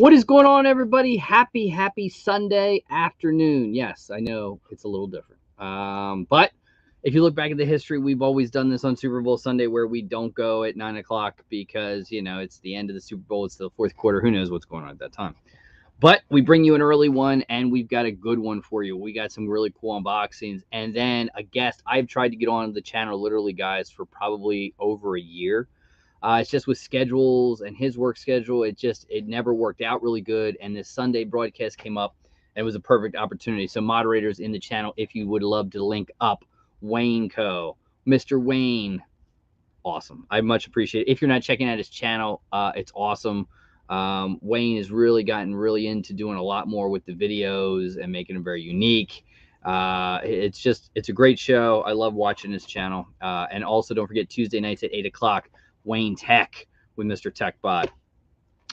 What is going on, everybody? Happy Sunday afternoon. Yes, I know it's a little different. But if you look back at the history, we've always done this on Super Bowl Sunday where we don't go at 9 o'clock because, it's the end of the Super Bowl. It's the fourth quarter. Who knows what's going on at that time? But we bring you an early one, and we've got a good one for you. We got some really cool unboxings, and then a guest. I've tried to get on the channel, literally, guys, for probably over a year. It's just with schedules and his work schedule, it never worked out really good. And this Sunday broadcast came up, and it was a perfect opportunity. So moderators in the channel, if you would love to link up, WayneKo, Mr. Wayne, awesome. I much appreciate it. If you're not checking out his channel, it's awesome. Wayne has really gotten really into doing a lot more with the videos and making them very unique. It's a great show. I love watching his channel. And also don't forget Tuesday nights at 8 o'clock, Wayne Tech with Mr. TechBot.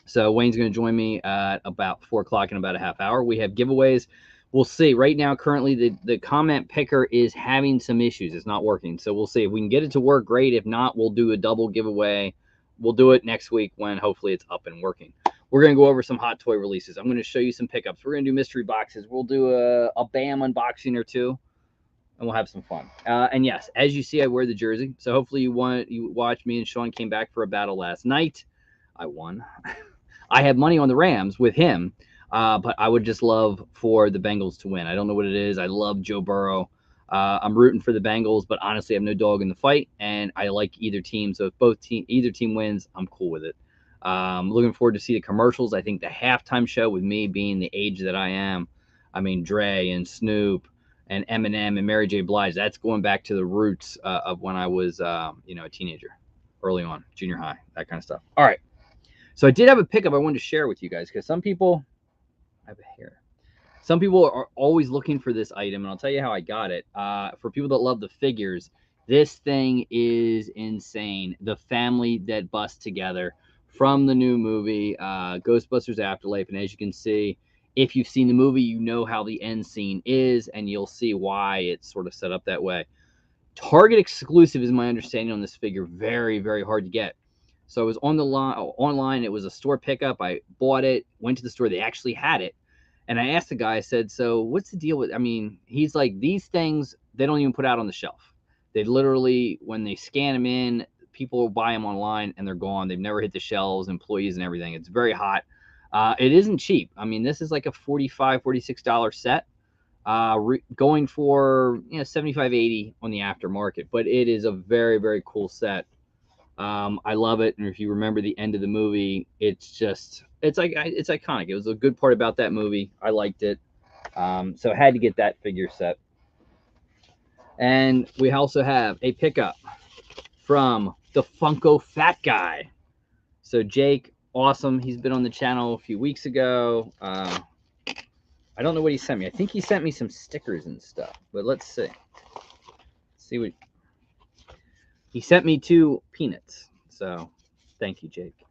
So Wayne's going to join me at about 4 o'clock in about a half hour. We have giveaways. We'll see. Right now, currently, the comment picker is having some issues. It's not working. So we'll see. If we can get it to work, great. If not, we'll do a double giveaway. We'll do it next week when hopefully it's up and working. We're going to go over some hot toy releases. I'm going to show you some pickups. We're going to do mystery boxes. We'll do a BAM unboxing or two, and we'll have some fun. And yes, as you see, I wear the jersey. So hopefully you watch me and Sean came back for a battle last night. I won. I have money on the Rams with him, but I would just love for the Bengals to win. I don't know what it is. I love Joe Burrow. I'm rooting for the Bengals, but honestly, I have no dog in the fight, and I like either team. So if either team wins, I'm cool with it. Looking forward to see the commercials. I think the halftime show, with me being the age that I am, I mean, Dre and Snoop and Eminem and Mary J. Blige, that's going back to the roots of when I was, a teenager, early on, junior high, that kind of stuff. All right. So I did have a pickup I wanted to share with you guys because some people have a hair. Some people are always looking for this item, and I'll tell you how I got it. For people that love the figures, this thing is insane. The family that busts together from the new movie, Ghostbusters Afterlife. And as you can see, if you've seen the movie, you know how the end scene is, and you'll see why it's sort of set up that way. Target exclusive is my understanding on this figure. Very, very hard to get. So I was on the online. It was a store pickup. I bought it, went to the store. They actually had it. And I asked the guy, I said, so what's the deal with, he's like, these things, they don't even put out on the shelf. They literally, when they scan them in, people will buy them online and they're gone. They've never hit the shelves, employees and everything. It's very hot. It isn't cheap. This is like a $45, $46 set, going for, $75, $80 on the aftermarket, but it is a very, very cool set. I love it. And if you remember the end of the movie, it's iconic. It was a good part about that movie. I liked it. So I had to get that figure set. And we also have a pickup from the Funko Fat Guy. So Jake, awesome. He's been on the channel a few weeks ago. I don't know what he sent me. I think he sent me some stickers and stuff, but let's see. See what he sent me 2 peanuts. So thank you, Jake.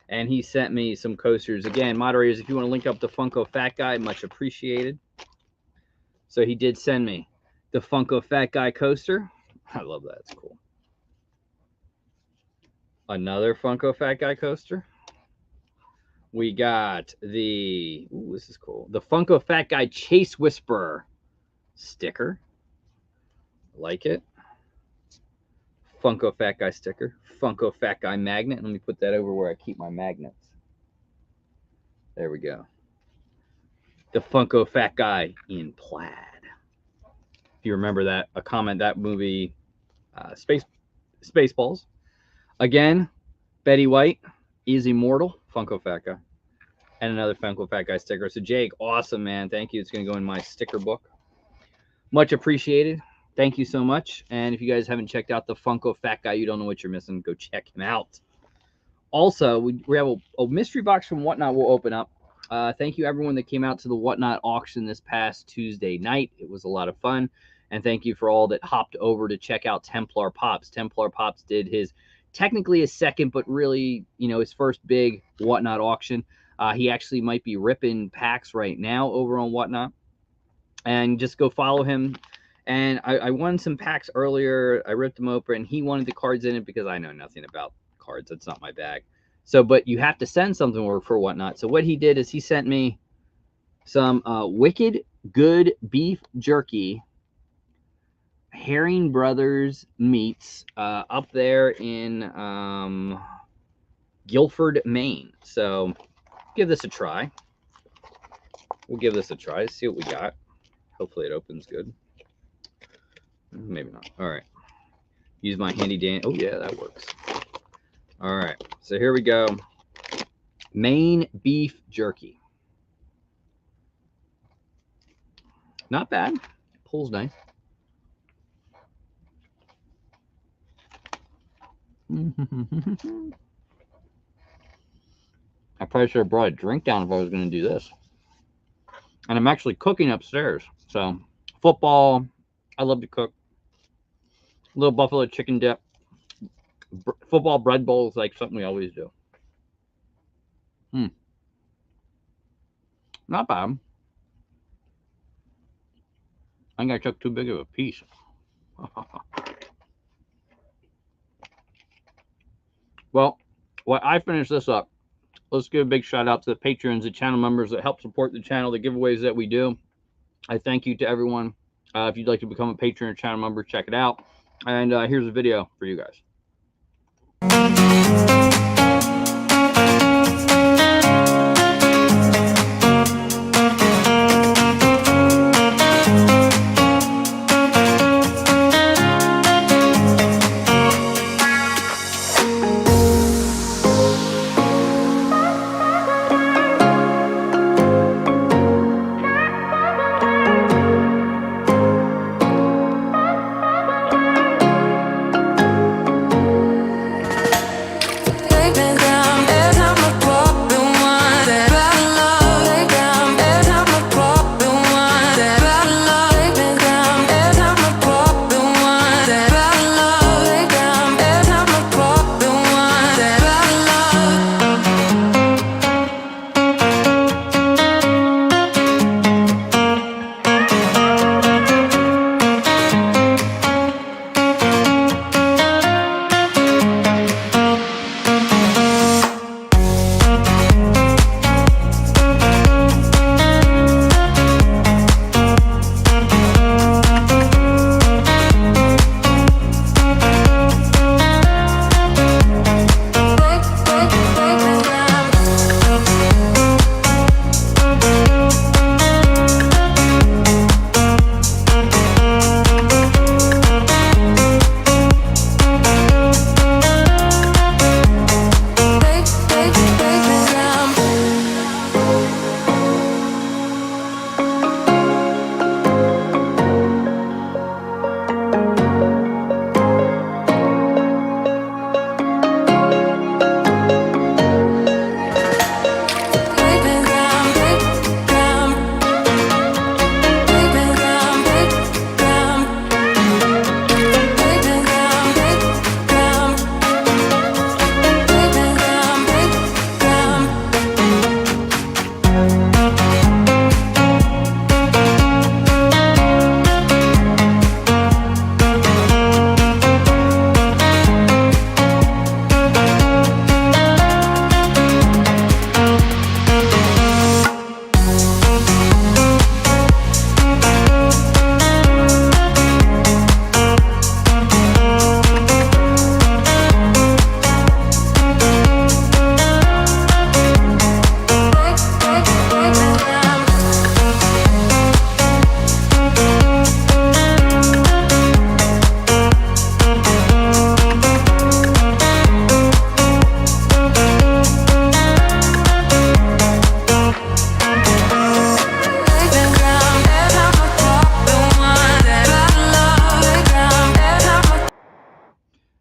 And he sent me some coasters. Again, moderators, if you want to link up the Funko Fat Guy, much appreciated. So he did send me the Funko Fat Guy coaster. I love that. It's cool. Another Funko Fat Guy coaster. We got the, ooh, this is cool, the Funko Fat Guy Chase Whisperer sticker. Like it. Funko Fat Guy sticker. Funko Fat Guy magnet. Let me put that over where I keep my magnets. There we go. The Funko Fat Guy in plaid. If you remember that, that movie, Spaceballs. Again, Betty White is immortal. Funko Fat Guy. And another Funko Fat Guy sticker. So Jake, awesome, man. Thank you. It's going to go in my sticker book. Much appreciated. Thank you so much. And if you guys haven't checked out the Funko Fat Guy, you don't know what you're missing, go check him out. Also, we have a mystery box from Whatnot we'll open up. Thank you, everyone that came out to the Whatnot auction this past Tuesday night. It was a lot of fun. And thank you for all that hopped over to check out Templar Pops. Templar Pops did technically his second, but really, his first big Whatnot auction. He actually might be ripping packs right now over on Whatnot. And just go follow him. And I won some packs earlier. I ripped them open, and he wanted the cards in it because I know nothing about cards. That's not my bag. So, but you have to send something for whatnot. So what he did is he sent me some Wicked Good beef jerky, Herring Brothers meats, up there in Guilford, Maine. So give this a try. We'll give this a try. See what we got. Hopefully it opens good. Maybe not. All right. Use my handy dandy. Oh yeah, that works. All right. So here we go. Maine beef jerky. Not bad. Pulls nice. I probably should have brought a drink down if I was going to do this. And I'm actually cooking upstairs. So, football. I love to cook. Little buffalo chicken dip. Football bread bowl is like something we always do. Not bad. I think I took too big of a piece. Well, while I finish this up, let's give a big shout out to the patrons, the channel members that help support the channel, the giveaways that we do. I thank you to everyone. If you'd like to become a patron or channel member, check it out. And here's a video for you guys.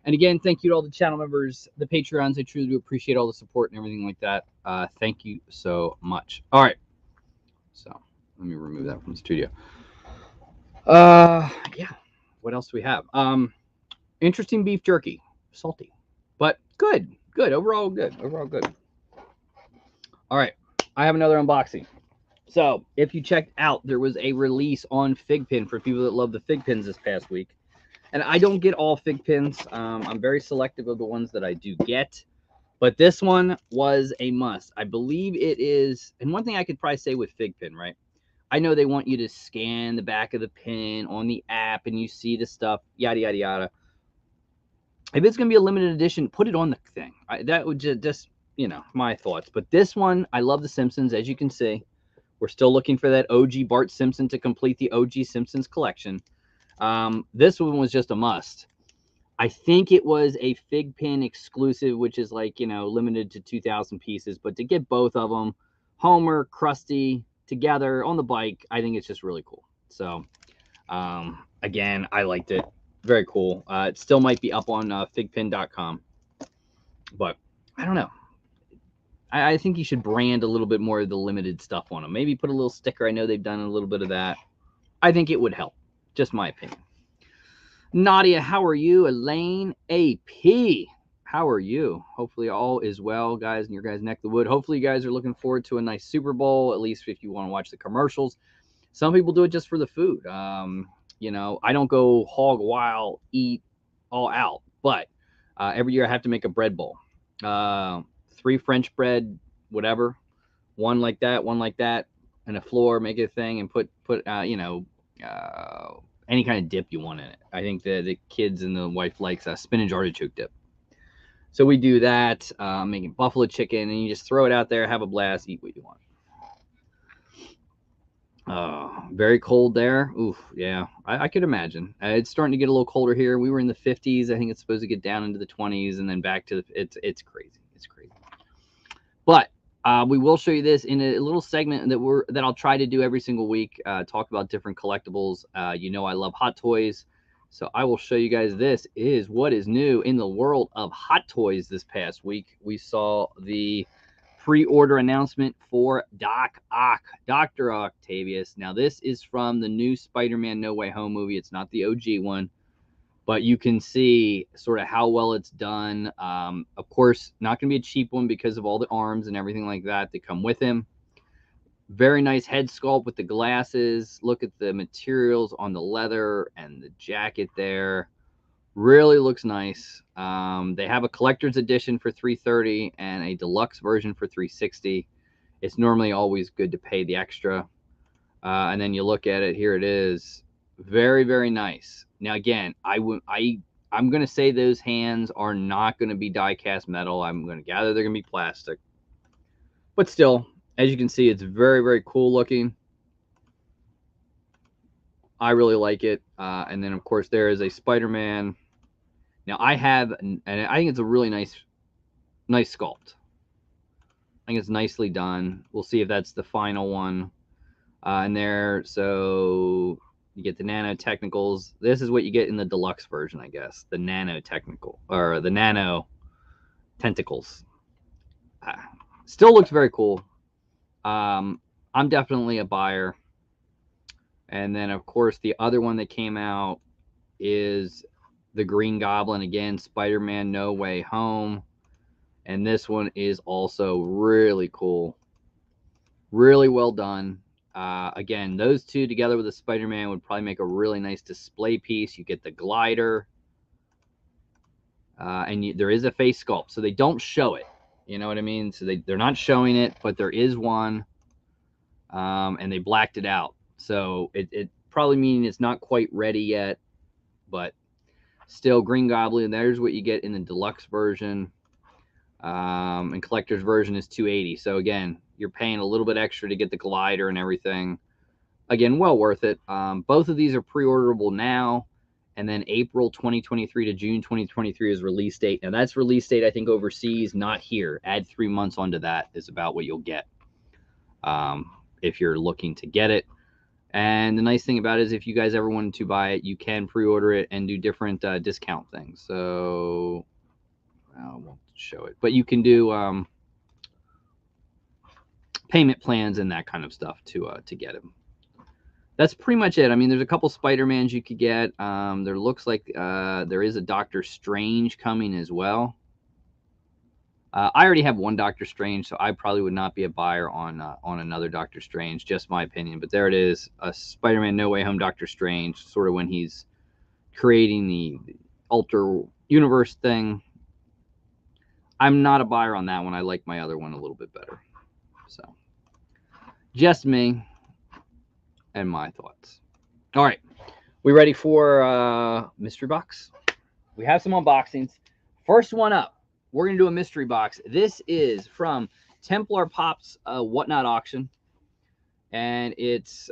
And again, thank you to all the channel members, the Patreons. I truly do appreciate all the support and everything like that. Thank you so much. All right. So let me remove that from the studio. Yeah. What else do we have? Interesting beef jerky. Salty. But good. Good. Overall good. Overall good. All right. I have another unboxing. So if you checked out, there was a release on FigPin for people that love the FigPins this past week. And I don't get all FigPins. I'm very selective of the ones that I do get. But this one was a must. I believe it is. And one thing I could probably say with FigPin, right? I know they want you to scan the back of the pin on the app and you see the stuff, yada, yada, yada. If it's going to be a limited edition, put it on the thing. That would just, you know, my thoughts. But this one, I love The Simpsons, as you can see. We're still looking for that OG Bart Simpson to complete the OG Simpsons collection. This one was just a must. I think it was a FigPin exclusive, which is like, you know, limited to 2,000 pieces. But to get both of them, Homer, Krusty, together on the bike, I think it's just really cool. So, again, I liked it. Very cool. It still might be up on figpin.com. But I don't know. I think you should brand a little bit more of the limited stuff on them. Maybe put a little sticker. I know they've done a little bit of that. I think it would help. Just my opinion. Nadia, how are you? Elaine, AP, how are you? Hopefully all is well, guys, in your guys' neck of the wood. Hopefully you guys are looking forward to a nice Super Bowl, at least if you want to watch the commercials. Some people do it just for the food. You know, I don't go hog wild, eat all out, but every year I have to make a bread bowl. 3 French bread, whatever, one like that, and a floor, make it a thing, and put you know, any kind of dip you want in it. I think the kids and the wife likes a spinach artichoke dip. So we do that, making buffalo chicken, and you just throw it out there, have a blast, eat what you want. Very cold there. Oof, yeah, I could imagine. It's starting to get a little colder here. We were in the 50s. I think it's supposed to get down into the 20s and then back to it's crazy. It's crazy. But we will show you this in a little segment that I'll try to do every single week. Talk about different collectibles. You know I love Hot Toys, so I will show you guys. This is what is new in the world of Hot Toys this past week. We saw the pre-order announcement for Dr. Octavius. Now this is from the new Spider-Man No Way Home movie. It's not the OG one, but you can see sort of how well it's done. Of course, not going to be a cheap one because of all the arms and everything like that come with him. Very nice head sculpt with the glasses. Look at the materials on the leather and the jacket there. Really looks nice. They have a collector's edition for $330 and a deluxe version for $360. It's normally always good to pay the extra. And then you look at it, here it is. Very, very nice. Now, again, I'm going to say those hands are not going to be die-cast metal. I'm going to gather they're going to be plastic. But still, as you can see, it's very, very cool looking. I really like it. And then, of course, there is a Spider-Man. Now, I have, and I think it's a really nice sculpt. I think it's nicely done. We'll see if that's the final one in there. So you get the nano technicals. This is what you get in the deluxe version, I guess. The nano technical, or the nano tentacles. Still looks very cool. I'm definitely a buyer. And then, of course, the other one that came out is the Green Goblin. Again, Spider-Man No Way Home. And this one is also really cool. Really well done. Again, those two together with the Spider-Man would probably make a really nice display piece. You get the glider. And there is a face sculpt. So they don't show it. You know what I mean? So they're not showing it, but there is one. And they blacked it out. So it probably meaning it's not quite ready yet. But still, Green Goblin, there's what you get in the deluxe version. And collector's version is $280. So again, you're paying a little bit extra to get the glider and everything. Again, well worth it. Both of these are pre-orderable now. And then April 2023 to June 2023 is release date. Now that's release date, I think, overseas, not here. Add 3 months onto that is about what you'll get if you're looking to get it. And the nice thing about it is if you guys ever wanted to buy it, you can pre-order it and do different discount things. So I won't show it, but you can do payment plans and that kind of stuff to get them. That's pretty much it. I mean, there's a couple Spider-Mans you could get. There looks like there is a Doctor Strange coming as well. I already have one Doctor Strange, so I probably would not be a buyer on another Doctor Strange. Just my opinion. But there it is, a Spider-Man No Way Home Doctor Strange, sort of when he's creating the alter universe thing. I'm not a buyer on that one. I like my other one a little bit better. So, just me and my thoughts. All right, we ready for mystery box? We have some unboxings. First one up, we're gonna do a mystery box. This is from Templar Pop's Whatnot auction, and it's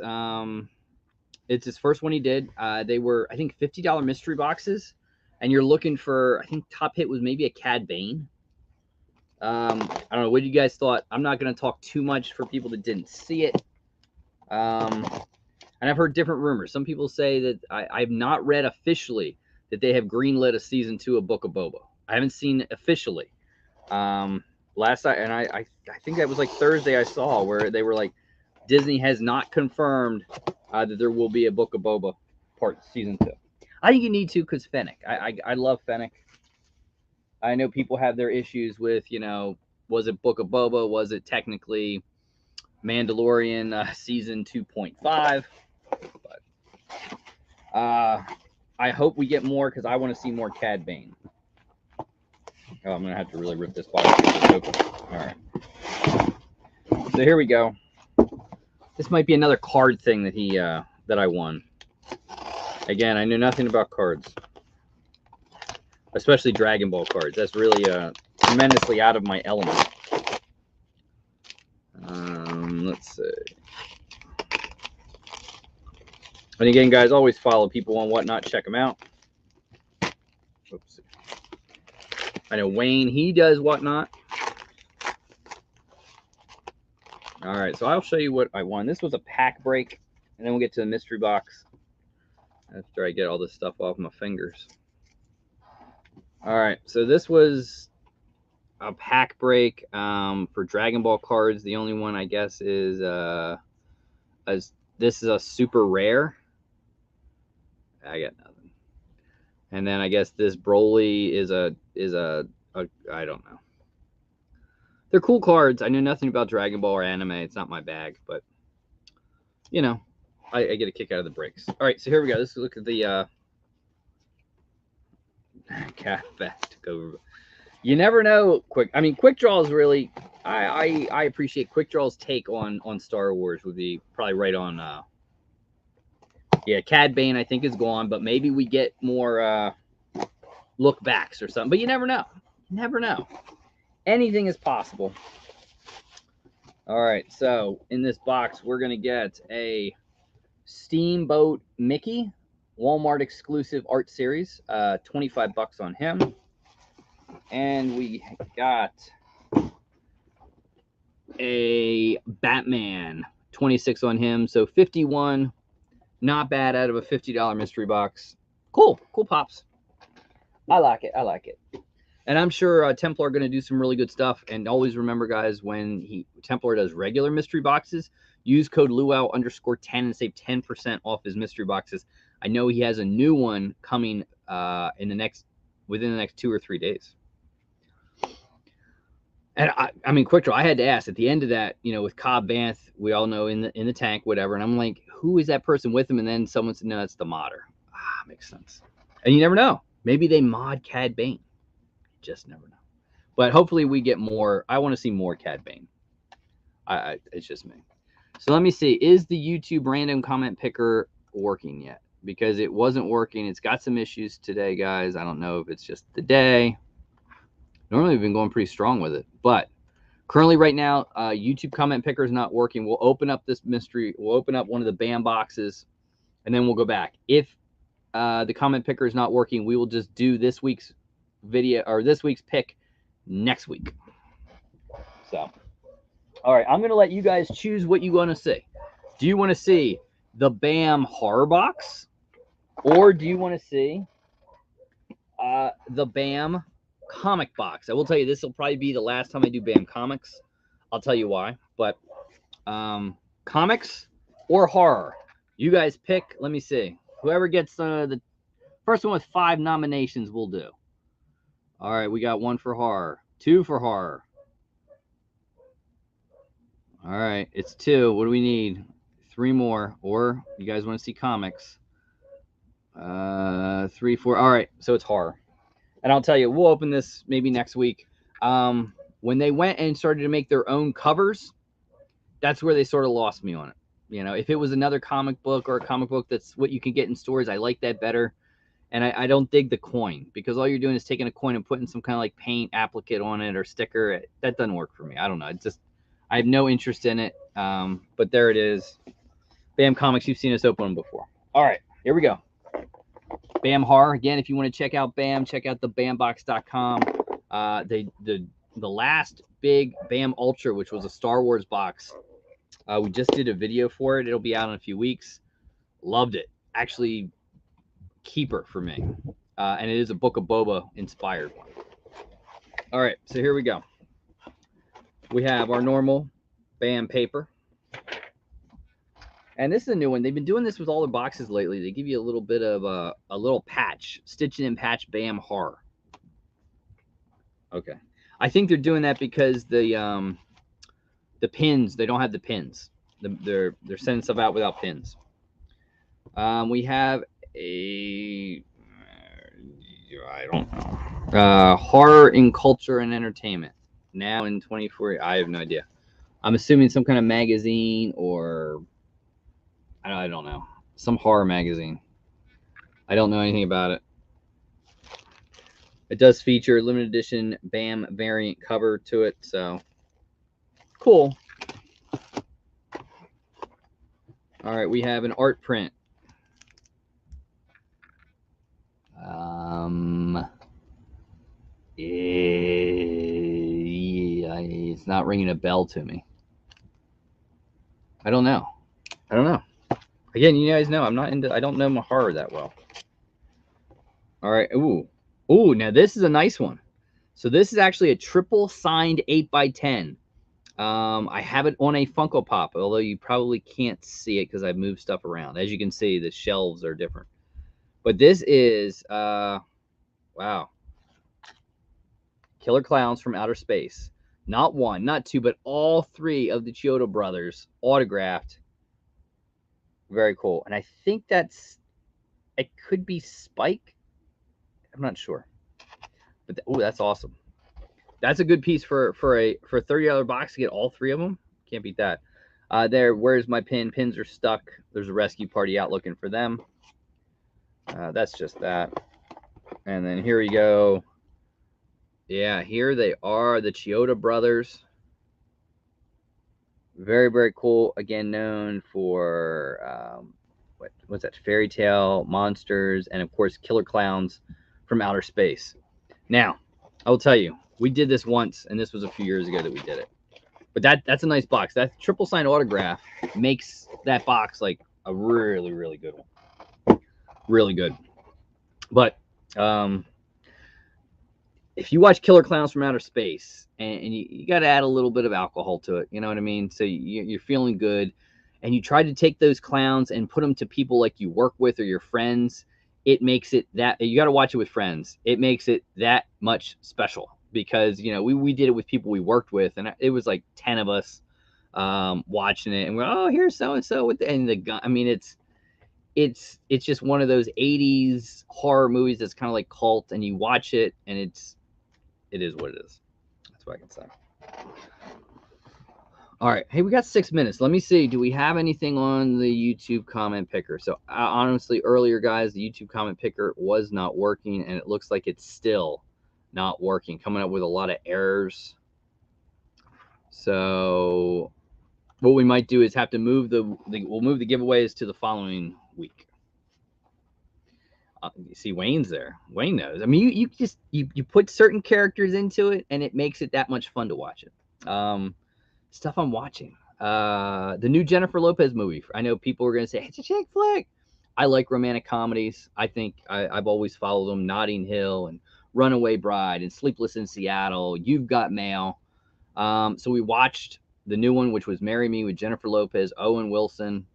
his first one he did. They were, I think, $50 mystery boxes, and you're looking for, I think top hit was maybe a Cad Bane. I don't know. What you guys thought? I'm not going to talk too much for people that didn't see it. And I've heard different rumors. Some people say that I've not read officially that they have greenlit a season 2 of Book of Boba. I haven't seen it officially. Last night, and I think that was like Thursday I saw where they were like, Disney has not confirmed that there will be a Book of Boba season 2. I think you need to because Fennec. I love Fennec. I know people have their issues with, you know, was it Book of Boba? Was it technically Mandalorian season 2.5? But I hope we get more because I want to see more Cad Bane. Oh, I'm going to have to really rip this box open. All right. So here we go. This might be another card thing that that I won. Again, I knew nothing about cards, especially Dragon Ball cards. That's really tremendously out of my element. Let's see. And again, guys, always follow people on Whatnot. Check them out. Oops. I know Wayne, he does Whatnot. All right, so I'll show you what I won. This was a pack break, and then we'll get to the mystery box after I get all this stuff off my fingers. All right, so this was a pack break for Dragon Ball cards. The only one, I guess, is this is a super rare. I got nothing. And then I guess this Broly is a I don't know. They're cool cards. I know nothing about Dragon Ball or anime. It's not my bag, but you know, I get a kick out of the breaks. All right, so here we go. Let's look at the back over. You never know. Quick Draw is really. I appreciate Quick Draw's take on Star Wars. Would be probably right on. Yeah, Cad Bane I think is gone, but maybe we get more look backs or something. But you never know. You never know. Anything is possible. All right, so in this box, we're going to get a Steamboat Mickey, Walmart exclusive art series, $25 on him. And we got a Batman, 26 on him, so 51. Not bad out of a $50 mystery box. Cool pops. I like it. And I'm sure Templar are going to do some really good stuff. And always remember, guys, when Templar does regular mystery boxes, use code Luau_10 and save 10% off his mystery boxes. I know he has a new one coming within the next 2 or 3 days. And I mean, Quick Draw, I had to ask at the end of that, you know, with Cobb Vanth, we all know in the tank, whatever. And I'm like, who is that person with him? And then someone said, no, it's the modder. Makes sense. And you never know. Maybe they mod Cad Bane. Just never know. But hopefully we get more. I want to see more Cad Bane. It's just me. So let me see. Is the YouTube random comment picker working yet? Because it wasn't working. It's got some issues today, guys. I don't know if it's just the day. Normally we've been going pretty strong with it. But currently right now, YouTube comment picker is not working. We'll open up this mystery. We'll open up one of the BAM boxes. And then we'll go back. If the comment picker is not working, we will just do this week's video or this week's pick next week. So, all right, I'm going to let you guys choose what you want to see. Do you want to see the BAM horror box, or do you want to see the BAM comic box? I will tell you, this will probably be the last time I do BAM comics. I'll tell you why. But comics or horror, you guys pick. Let me see. Whoever gets the first one with 5 nominations will do. All right, we got 1 for horror, 2 for horror. All right, it's 2. What do we need? 3 more. Or you guys want to see comics? 3, 4. All right, so it's horror. And I'll tell you, we'll open this maybe next week. When they went and started to make their own covers, that's where they sort of lost me on it. You know, if it was another comic book or a comic book that's what you can get in stores, I like that better. And I don't dig the coin, because all you're doing is taking a coin and putting some kind of like paint applicate on it or sticker. That doesn't work for me. I don't know. It's just, I have no interest in it. But there it is. BAM Comics, you've seen us open them before. All right, here we go. BAM Horror. Again, if you want to check out BAM, check out the BAMbox.com. The last big BAM Ultra, which was a Star Wars box, we just did a video for it. It'll be out in a few weeks. Loved it. Actually, keeper for me. And it is a Book of Boba inspired one. All right, so here we go. We have our normal BAM paper. And this is a new one. They've been doing this with all their boxes lately. They give you a little bit of a little patch, stitching in patch BAM Horror. Okay. I think they're doing that because the pins, they don't have the pins. They're sending stuff out without pins. We have a, I don't know, Horror in Culture and Entertainment. Now in 24, I have no idea. I'm assuming some kind of magazine, or I don't know, some horror magazine. I don't know anything about it. It does feature a limited edition BAM variant cover to it, so cool. All right, we have an art print. It's not ringing a bell to me. I don't know. Again, you guys know I'm not into, I don't know my horror that well. All right. Ooh, now this is a nice one. So this is actually a triple signed 8x10. I have it on a Funko Pop, although you probably can't see it because I've moved stuff around. As you can see, the shelves are different. But this is, wow, Killer Clowns from Outer Space. Not one, not two, but all three of the Chiodo brothers autographed. Very cool. And I think that's, it could be Spike. I'm not sure. But oh, that's awesome. That's a good piece for a $30 box to get all three of them. Can't beat that. There, where's my pin? Pins are stuck. There's a rescue party out looking for them. That's just that. And then here we go. Yeah, here they are, the Chiodo brothers. Very, very cool. Again, known for what's that? Fairy Tale, Monsters, and of course, Killer Clowns from Outer Space. Now, I will tell you, we did this once, and this was a few years ago that we did it. But that's a nice box. That triple signed autograph makes that box like a really, really good one. Really good. But if you watch Killer Clowns from Outer Space, and you got to add a little bit of alcohol to it, you know what I mean? So you're feeling good, and you try to take those clowns and put them to people like you work with or your friends, it makes it that, you got to watch it with friends. It makes it that much special, because, you know, we did it with people we worked with, and it was like 10 of us watching it, and we're, oh, here's so-and-so with and the gun. I mean, it's just one of those 80s horror movies that's kind of like cult, and you watch it, and it is what it is. That's what I can say. All right. Hey, we got 6 minutes. Let me see. Do we have anything on the YouTube comment picker? So honestly, earlier, guys, the YouTube comment picker was not working, and it looks like it's still not working, coming up with a lot of errors. So what we might do is have to move we'll move the giveaways to the following week. You see Wayne's there. Wayne knows. I mean, you just put certain characters into it, and it makes it that much fun to watch it. Stuff I'm watching. The new Jennifer Lopez movie. I know people are going to say it's a chick flick. I like romantic comedies. I think I've always followed them. Notting Hill and Runaway Bride and Sleepless in Seattle. You've Got Mail. So we watched the new one, which was Marry Me with Jennifer Lopez, Owen Wilson.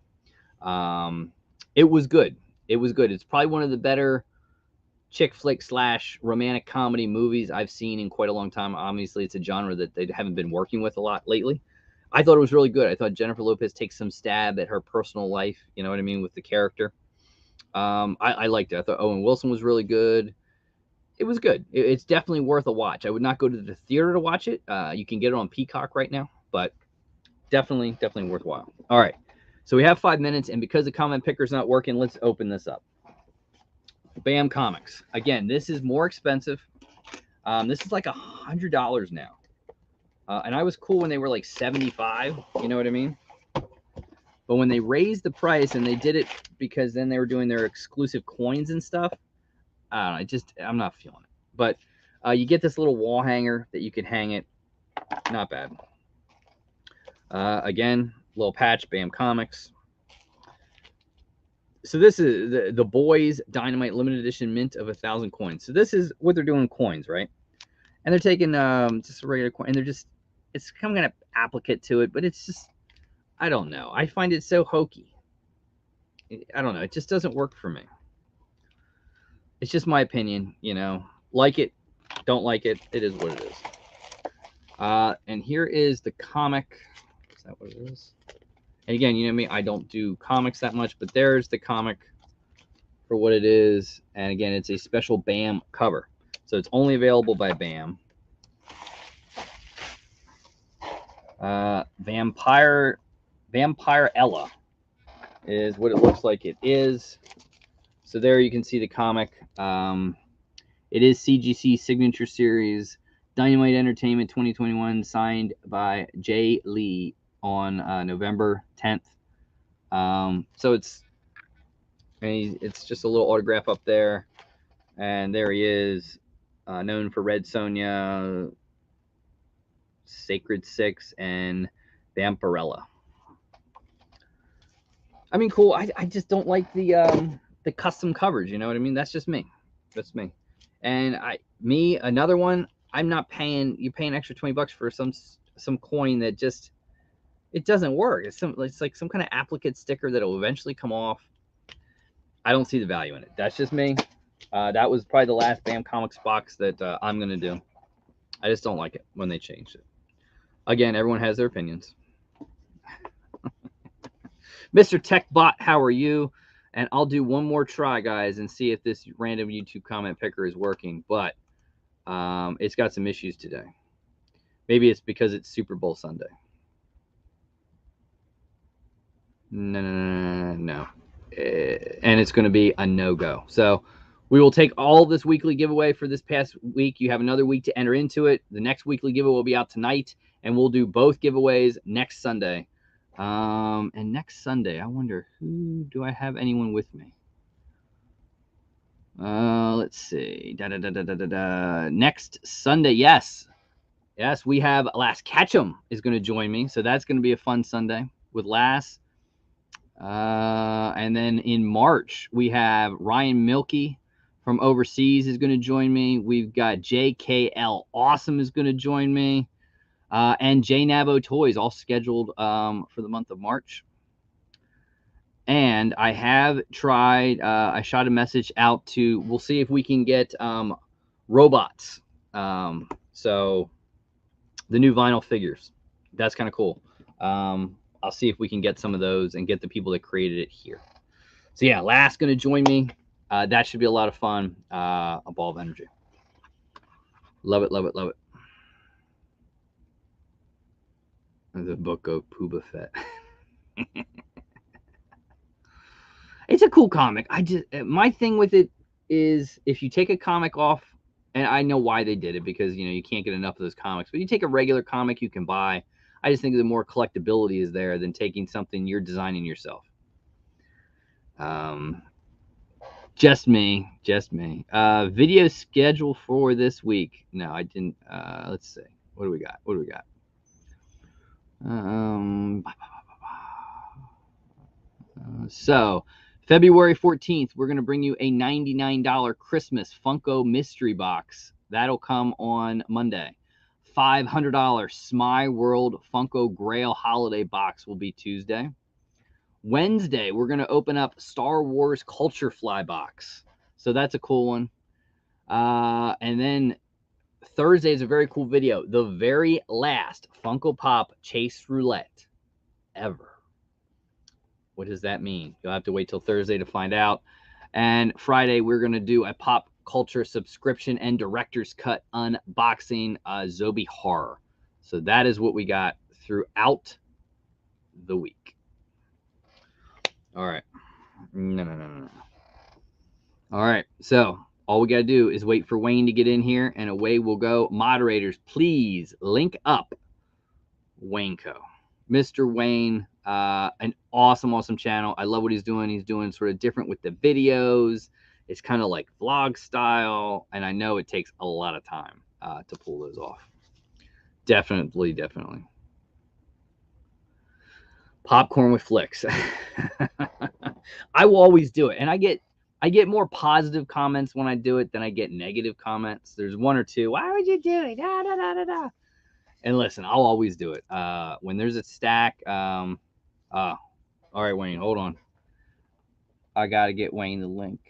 It was good. It was good. It's probably one of the better chick flick / romantic comedy movies I've seen in quite a long time. Obviously, it's a genre that they haven't been working with a lot lately. I thought it was really good. I thought Jennifer Lopez takes some stab at her personal life, you know what I mean, with the character. I liked it. I thought Owen Wilson was really good. it was good. It's definitely worth a watch. I would not go to the theater to watch it. You can get it on Peacock right now, but definitely worthwhile. All right, so we have 5 minutes, and because the comment picker's not working, let's open this up. Bam Comics. Again, this is more expensive. This is like $100 now. And I was cool when they were like 75, you know what I mean? But when they raised the price, and they did it because then they were doing their exclusive coins and stuff, I don't know, I'm not feeling it. But you get this little wall hanger that you can hang it. Not bad. Again, little patch, Bam Comics. So this is the Boys Dynamite limited edition mint of 1,000 coins. So this is what they're doing coins, right? And they're taking just a regular coin, and they're just, it's some kind of applicate to it, but it's just, I don't know. I find it so hokey. I don't know. It just doesn't work for me. It's just my opinion, you know. Like it, don't like it. It is what it is. And here is the comic. Is that what it is? And again, you know me, I don't do comics that much, but there's the comic for what it is. And again, it's a special BAM cover. So it's only available by BAM. Vampire Ella is what it looks like it is. So there you can see the comic. It is CGC Signature Series, Dynamite Entertainment 2021, signed by Jay Lee on November 10th. So it's just a little autograph up there. And there he is, known for Red Sonja, Sacred Six, and Vampirella. I mean, cool. I just don't like the custom covers. You know what I mean? That's just me. That's me. And another one. I'm not paying. You're paying extra $20 for some coin that just, it doesn't work. It's like some kind of applicate sticker that'll eventually come off. I don't see the value in it. That's just me. That was probably the last BAM Comics box that I'm gonna do. I just don't like it when they changed it. Again, everyone has their opinions. Mr. TechBot, how are you? And I'll do one more try, guys, and see if this random YouTube comment picker is working. But it's got some issues today. Maybe it's because it's Super Bowl Sunday. No. And it's going to be a no-go. So we will take all this weekly giveaway for this past week. You have another week to enter into it. The next weekly giveaway will be out tonight, and we'll do both giveaways next Sunday. And next Sunday, I wonder, do I have anyone with me? Let's see. Next Sunday, yes, we have Lass Ketchum is going to join me, so that's going to be a fun Sunday with Lass. And then in March, we have Ryan Milkey from overseas is going to join me. We've got JKL Awesome is going to join me. And J Nabo Toys, all scheduled for the month of March. And I have tried, I shot a message out to, we'll see if we can get robots. So the new vinyl figures, that's kind of cool. I'll see if we can get some of those and get the people that created it here. So yeah, Lass going to join me. That should be a lot of fun. A ball of energy. Love it, love it, love it. The book of Pooba Fett. It's a cool comic. My thing with it is, if you take a comic off, and I know why they did it, because you can't get enough of those comics, but you take a regular comic you can buy. I just think the more collectability is there than taking something you're designing yourself. Just me. Video schedule for this week. No, I didn't. Let's see. What do we got? So February 14th, we're going to bring you a $99 Christmas Funko mystery box. That'll come on Monday. $500 Smy World Funko Grail holiday box will be Tuesday. Wednesday, we're going to open up Star Wars Culture Fly box. So that's a cool one. And then Thursday is a very cool video. The very last Funko Pop Chase Roulette ever. What does that mean? You'll have to wait till Thursday to find out. And Friday, we're going to do a pop culture subscription and director's cut unboxing, Zombie Horror. So that is what we got throughout the week. All right. No. All right. So all we got to do is wait for Wayne to get in here, and away we'll go. Moderators, please link up WayneKo. Mr. Wayne, an awesome channel. I love what he's doing. He's doing sort of different with the videos. It's kind of like vlog style, and I know it takes a lot of time to pull those off. Definitely. Popcorn with flicks. I will always do it, and I get more positive comments when I do it than I get negative comments. There's one or two. Why would you do it? Da, da, da, da, da. And listen, I'll always do it. When there's a stack. All right, Wayne, hold on. I gotta get Wayne the link.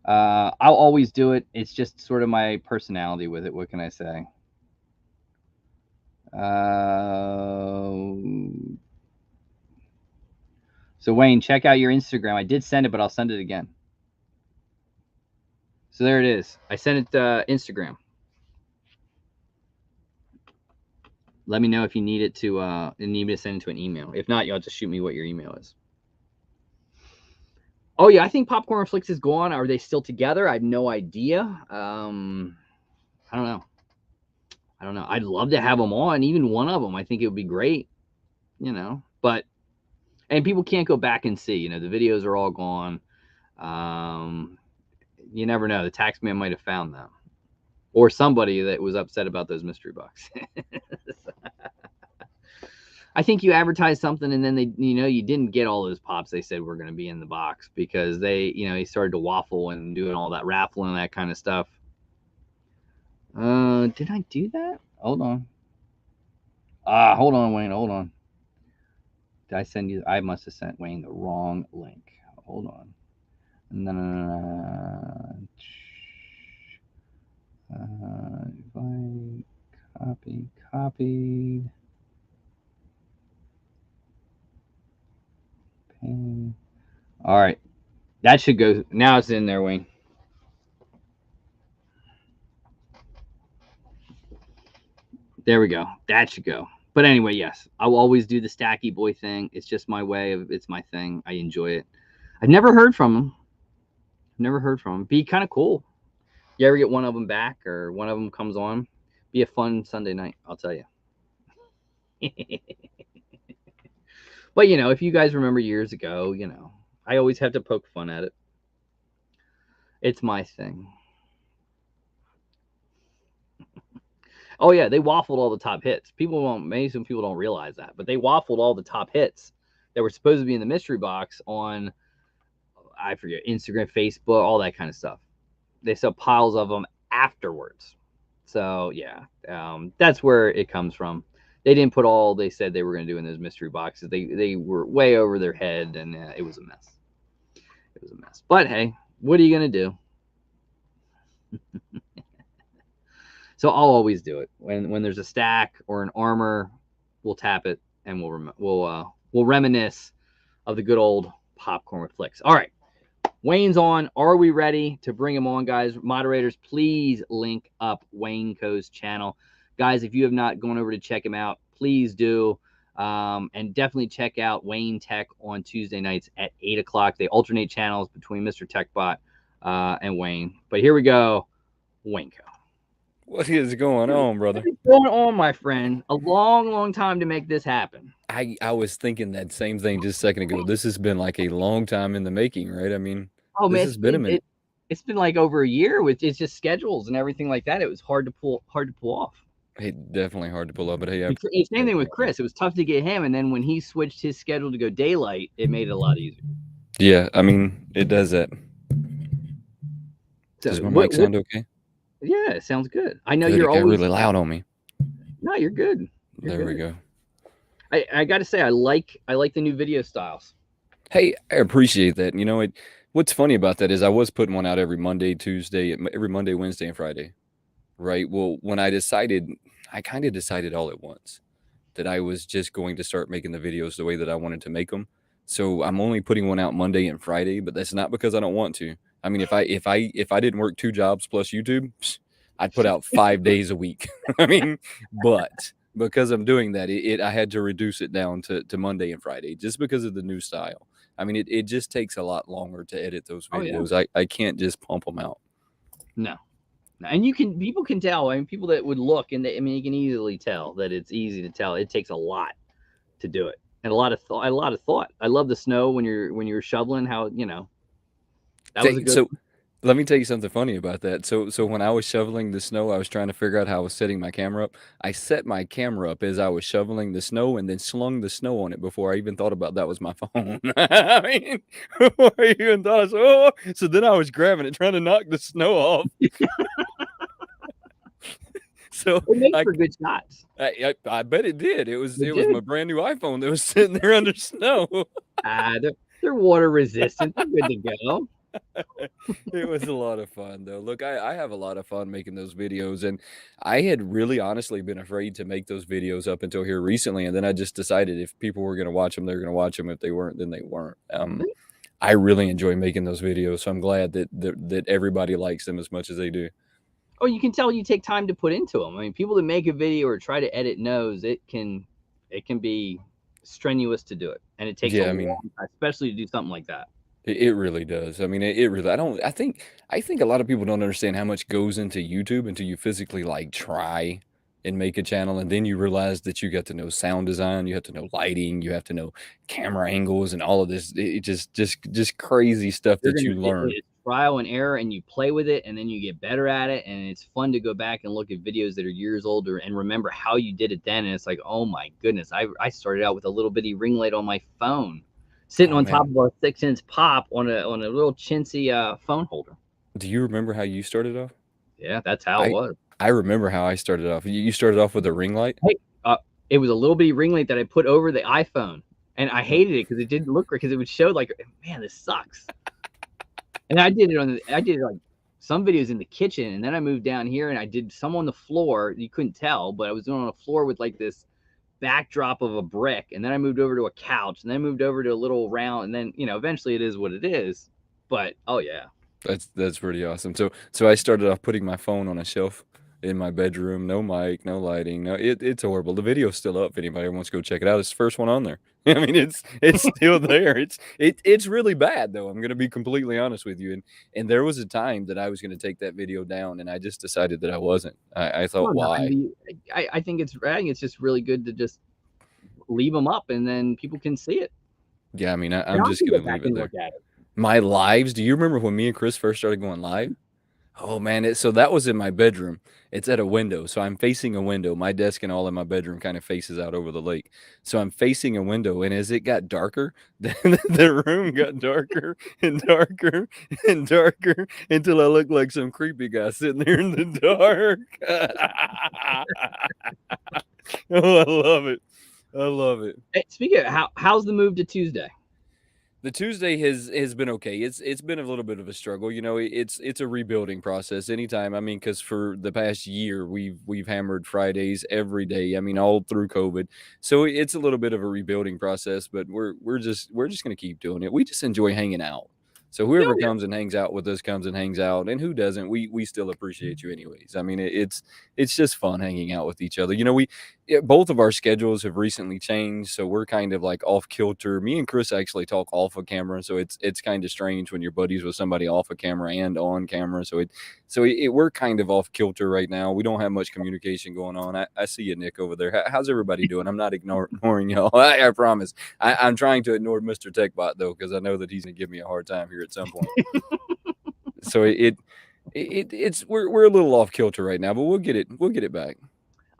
I'll always do it. It's just sort of my personality with it. What can I say? So Wayne, check out your Instagram. I did send it, but I'll send it again. So there it is. I sent it to Instagram. Let me know if you need it to need me to send it to an email. If not, you'll just shoot me what your email is. Oh yeah, I think Popcorn Flicks is gone. Are they still together? I have no idea. I don't know. I'd love to have them on, even one of them. I think it would be great, but and people can't go back and see, the videos are all gone. You never know. The tax man might have found them, or somebody that was upset about those mystery boxes. I think you advertised something and then they, you didn't get all those pops they said were going to be in the box because they, he started to waffle and doing all that raffling and that kind of stuff. Did I do that? Hold on. Hold on, Wayne. Hold on. Did I send you? I must have sent Wayne the wrong link. Hold on. No. Invite, copied. Pain. All right. That should go. Now it's in there, Wayne. There we go. That should go. But anyway, yes, I will always do the Stacky Boy thing. It's just my way of, it's my thing. I enjoy it. I've never heard from him. Be kind of cool. You ever get one of them back or one of them comes on? Be a fun Sunday night, I'll tell you. But, if you guys remember years ago, I always have to poke fun at it. It's my thing. Oh, yeah, they waffled all the top hits. Maybe some people don't realize that, but they waffled all the top hits that were supposed to be in the mystery box on, I forget, Instagram, Facebook, all that kind of stuff. They sell piles of them afterwards. So, yeah, that's where it comes from. They didn't put all they said they were going to do in those mystery boxes. They were way over their head, and it was a mess. It was a mess. But, hey, what are you going to do? So I'll always do it. When there's a stack or an armor, we'll tap it, and we'll reminisce of the good old Popcorn with Flicks. All right. Wayne's on. Are we ready to bring him on, guys? Moderators, please link up WayneKo's channel. Guys, if you have not gone over to check him out, please do. And definitely check out Wayne Tech on Tuesday nights at 8 o'clock. They alternate channels between Mr. Techbot and Wayne. But here we go. WayneKo. What is going on, brother? What is going on, my friend? A long time to make this happen. I was thinking that same thing just a second ago. This has been like a long time in the making, right? I mean, this has been a minute. It's been like over a year with it's just schedules and everything like that. It was hard to pull off. Hey, definitely hard to pull up, but hey, same thing with Chris. It was tough to get him, and then when he switched his schedule to go daylight, it made it a lot easier. Yeah, I mean, it does that. So, does my mic sound okay? Yeah, it sounds good. I know Good, you're it got always really loud on me. No, you're good. There we go. I got to say, I like the new video styles. Hey, I appreciate that. You know, what's funny about that is I was putting one out every Monday, Tuesday, every Monday, Wednesday, and Friday, right? Well, when I kind of decided all at once that I was just going to start making the videos the way that I wanted to make them. So I'm only putting one out Monday and Friday, but that's not because I don't want to. I mean, if I didn't work 2 jobs plus YouTube, I'd put out 5 days a week. I mean, but because I'm doing that, I had to reduce it down to Monday and Friday just because of the new style. I mean, it just takes a lot longer to edit those Oh, yeah. videos. I can't just pump them out. No. And people can tell. I mean, people that would look, and I mean, you can easily tell that it's easy to tell. It takes a lot to do it, and a lot of thought. I love the snow when you're shoveling. How that was a good. So let me tell you something funny about that. So when I was shoveling the snow, I was trying to figure out how I was setting my camera up. I set my camera up as I was shoveling the snow and then slung the snow on it before I even thought about that was my phone. I mean, before I even thought, I was, oh, so then I was grabbing it, trying to knock the snow off. So It makes for good shots. I bet it did. It was my brand new iPhone that was sitting there under snow. They're water resistant. They're good to go. It was a lot of fun though. Look, I have a lot of fun making those videos, and I had really honestly been afraid to make those videos up until here recently, and then I just decided if people were going to watch them, they're going to watch them. If they weren't, then they weren't. I really enjoy making those videos, so I'm glad that everybody likes them as much as they do. Oh, you can tell you take time to put into them. I mean, people that make a video or try to edit knows it can be strenuous to do it, and it takes a long time, especially to do something like that. It really does. I mean, it really. I think a lot of people don't understand how much goes into YouTube until you physically like try and make a channel, and then you realize that you got to know sound design, you have to know lighting, you have to know camera angles, and all of this. It just crazy stuff that you learn. It's trial and error, and you play with it, and then you get better at it, and it's fun to go back and look at videos that are years older and remember how you did it then. And it's like, oh my goodness, I started out with a little bitty ring light on my phone, sitting on top of a 6-inch pop on a little chintzy phone holder. Do you remember how you started off? Yeah, that's how it was. I remember how I started off. You started off with a ring light? Hey, it was a little bitty ring light that I put over the iPhone, and I hated it because it didn't look right, because it would show like, man, this sucks. And I did it like some videos in the kitchen, and then I moved down here and I did some on the floor. You couldn't tell, but I was doing on the floor with like this backdrop of a brick, and then I moved over to a couch, and then moved over to a little round, and then eventually it is what it is. But oh yeah, that's pretty awesome. So I started off putting my phone on a shelf in my bedroom. No mic, no lighting. No, it's horrible. The video's still up if anybody wants to go check it out. It's the first one on there. I mean, it's still there. It's really bad though. I'm gonna be completely honest with you. And there was a time that I was gonna take that video down, and I just decided that I wasn't. I thought, why? I think it's just really good to just leave them up, and then people can see it. Yeah, I mean, I'm just gonna leave it there. My lives. Do you remember when me and Chris first started going live? Oh man, so that was in my bedroom. It's at a window, so I'm facing a window. My desk and all in my bedroom kind of faces out over the lake. So I'm facing a window, and as it got darker, the room got darker and darker and darker until I looked like some creepy guy sitting there in the dark. Oh, I love it. I love it. Hey, speaking of how's the move to Tuesday? The Tuesday has been okay. It's been a little bit of a struggle. It's a rebuilding process anytime. I mean, because for the past year we've hammered Fridays every day. I mean, all through COVID. So it's a little bit of a rebuilding process, but we're just gonna keep doing it. We just enjoy hanging out. So whoever comes and hangs out with us comes and hangs out, and who doesn't, we still appreciate you anyways. I mean, it's just fun hanging out with each other. Both of our schedules have recently changed, so we're kind of like off kilter. Me and Chris actually talk off of camera, so it's kind of strange when you're buddies with somebody off of camera and on camera. So we're kind of off kilter right now. We don't have much communication going on. I see you, Nick, over there. How's everybody doing? I'm not ignoring y'all. I promise. I'm trying to ignore Mr. TechBot though, because I know that he's gonna give me a hard time here at some point. So we're a little off kilter right now, but we'll get it back.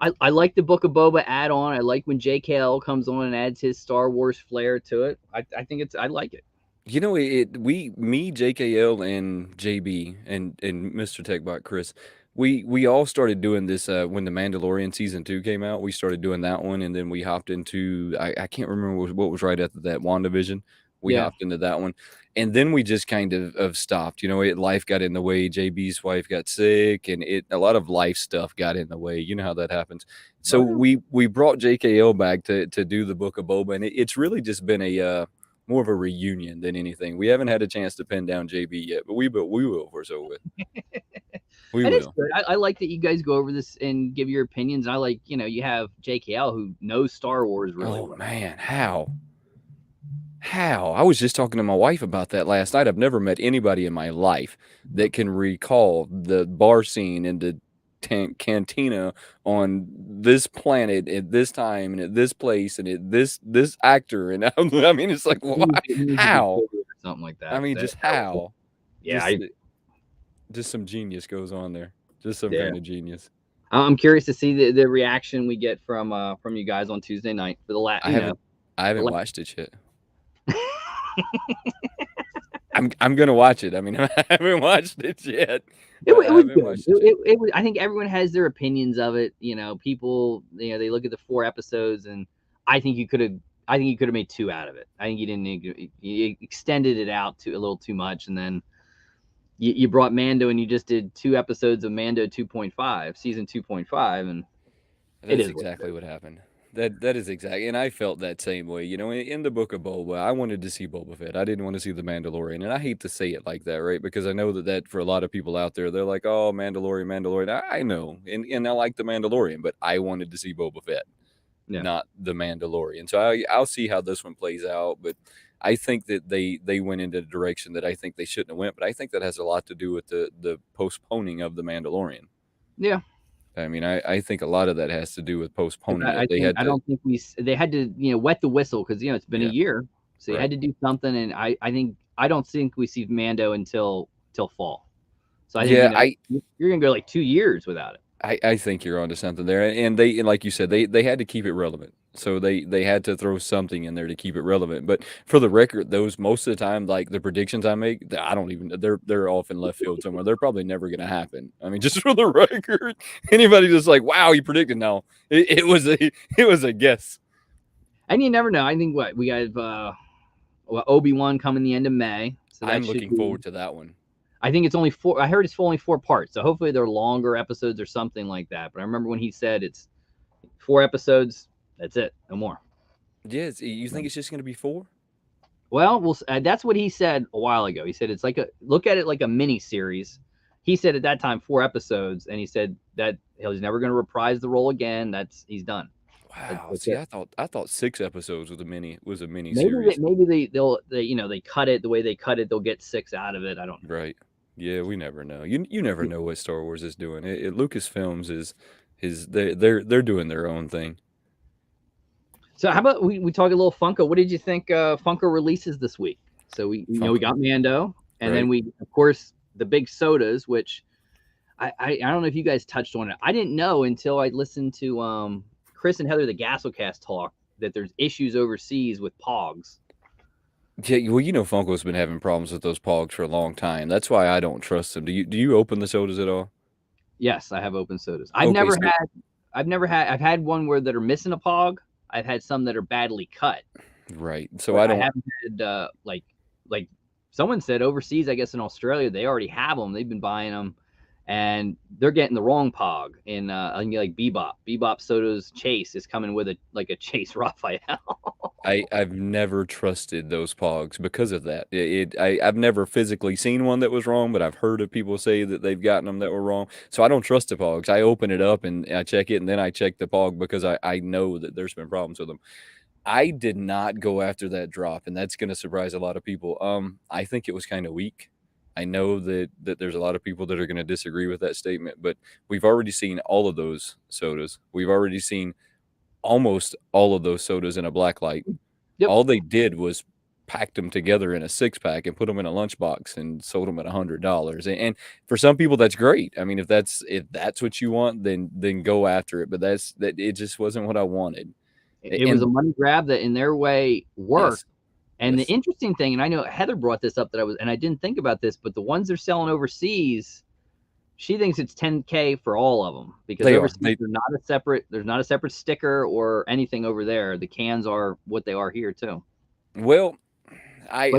I like the Book of Boba add-on. I like when JKL comes on and adds his Star Wars flair to it. I think I like it. Me, JKL, and JB and Mr. TechBot Chris, we all started doing this when the Mandalorian season 2 came out. We started doing that one, and then we hopped into I can't remember what was right after that, WandaVision. We hopped into that one, and then we just kind of stopped. Life got in the way. JB's wife got sick, and a lot of life stuff got in the way. You know how that happens. So we brought JKL back to do the Book of Boba, and it's really just been a more of a reunion than anything. We haven't had a chance to pin down JB yet, but we will for so with. We And it's will. good. I like that you guys go over this and give your opinions. I like, you have JKL who knows Star Wars really well. Man, how? I was just talking to my wife about that last night. I've never met anybody in my life that can recall the bar scene in the cantina on this planet at this time and at this place and at this actor. And I mean, it's like, why? How? Or something like that. I mean, just how? Yeah, just some genius goes on there. Just some Yeah. kind of genius. I'm curious to see the reaction we get from you guys on Tuesday night for the last. I haven't watched it yet. I'm gonna watch it. I mean, I haven't watched it yet. It was good. It was. I think everyone has their opinions of it. People. They look at the 4 episodes, and I think you could have made 2 out of it. I think you didn't. You extended it out to a little too much, and then you brought Mando, and you just did 2 episodes of Mando 2.5, season 2.5, and that's exactly what happened. That is exactly, and I felt that same way. In the book of Boba, I wanted to see Boba Fett. I didn't want to see the Mandalorian, and I hate to say it like that, right? Because I know that for a lot of people out there, they're like, "Oh, Mandalorian." I know, and I like the Mandalorian, but I wanted to see Boba Fett, not the Mandalorian. So I'll see how this one plays out, but I think that they went into a direction that I think they shouldn't have went. But I think that has a lot to do with the postponing of the Mandalorian. Yeah. I mean, I think a lot of that has to do with postponing it. I don't think they had to, wet the whistle because, it's been a year. So you had to do something. And I don't think we see Mando until fall. So I think, you're going to go like 2 years without it. I think you're onto something there. And like you said, they had to keep it relevant. So they had to throw something in there to keep it relevant. But for the record, those most of the time, like the predictions I make, I don't even, they're off in left field somewhere. They're probably never going to happen. I mean, just for the record, anybody just like, wow, you predicted. No, it was a guess. And you never know. I think we got Obi-Wan coming the end of May. So I'm looking forward to that one. I think it's only 4. I heard it's only 4 parts. So hopefully they're longer episodes or something like that. But I remember when he said it's 4 episodes. That's it. No more. Yes. You think it's just going to be 4? Well, that's what he said a while ago. He said it's look at it like a mini series. He said at that time 4 episodes, and he said that he's never going to reprise the role again. He's done. Wow. See, I thought 6 episodes was a mini series. Maybe they cut it the way they cut it. They'll get 6 out of it. I don't know. Right. Yeah, we never know. You never know what Star Wars is doing. Lucasfilms they're doing their own thing. So how about we talk a little Funko? What did you think Funko releases this week? So we got Mando, and then we, of course, the big sodas, which I don't know if you guys touched on it. I didn't know until I listened to Chris and Heather the Gassocast talk that there's issues overseas with Pogs. Yeah, well, Funko's been having problems with those Pogs for a long time. That's why I don't trust them. Do you open the sodas at all? Yes, I have opened sodas. I've had one where that are missing a Pog. I've had some that are badly cut. Right. So I haven't had like someone said overseas, I guess in Australia, they already have them. They've been buying them, and they're getting the wrong Pog. In like Bebop Soda's Chase is coming with a Chase Raphael. I've never trusted those Pogs because of that. I've never physically seen one that was wrong, but I've heard of people say that they've gotten them that were wrong. So I don't trust the Pogs. I open it up and I check it, and then I check the Pog because I know that there's been problems with them. I did not go after that drop, and that's going to surprise a lot of people. I think it was kind of weak. I know that there's a lot of people that are going to disagree with that statement, but we've already seen all of those sodas. We've already seen almost all of those sodas in a black light. Yep. All they did was packed them together in a 6-pack and put them in a lunchbox and sold them at $100. And for some people, that's great. I mean, if that's what you want, then go after it. But it just wasn't what I wanted. It was a money grab that in their way worked. Yes. And the interesting thing, and I know Heather brought this up and I didn't think about this, but the ones they're selling overseas, she thinks it's $10K for all of them because there's not a separate sticker or anything over there. The cans are what they are here too. Well, I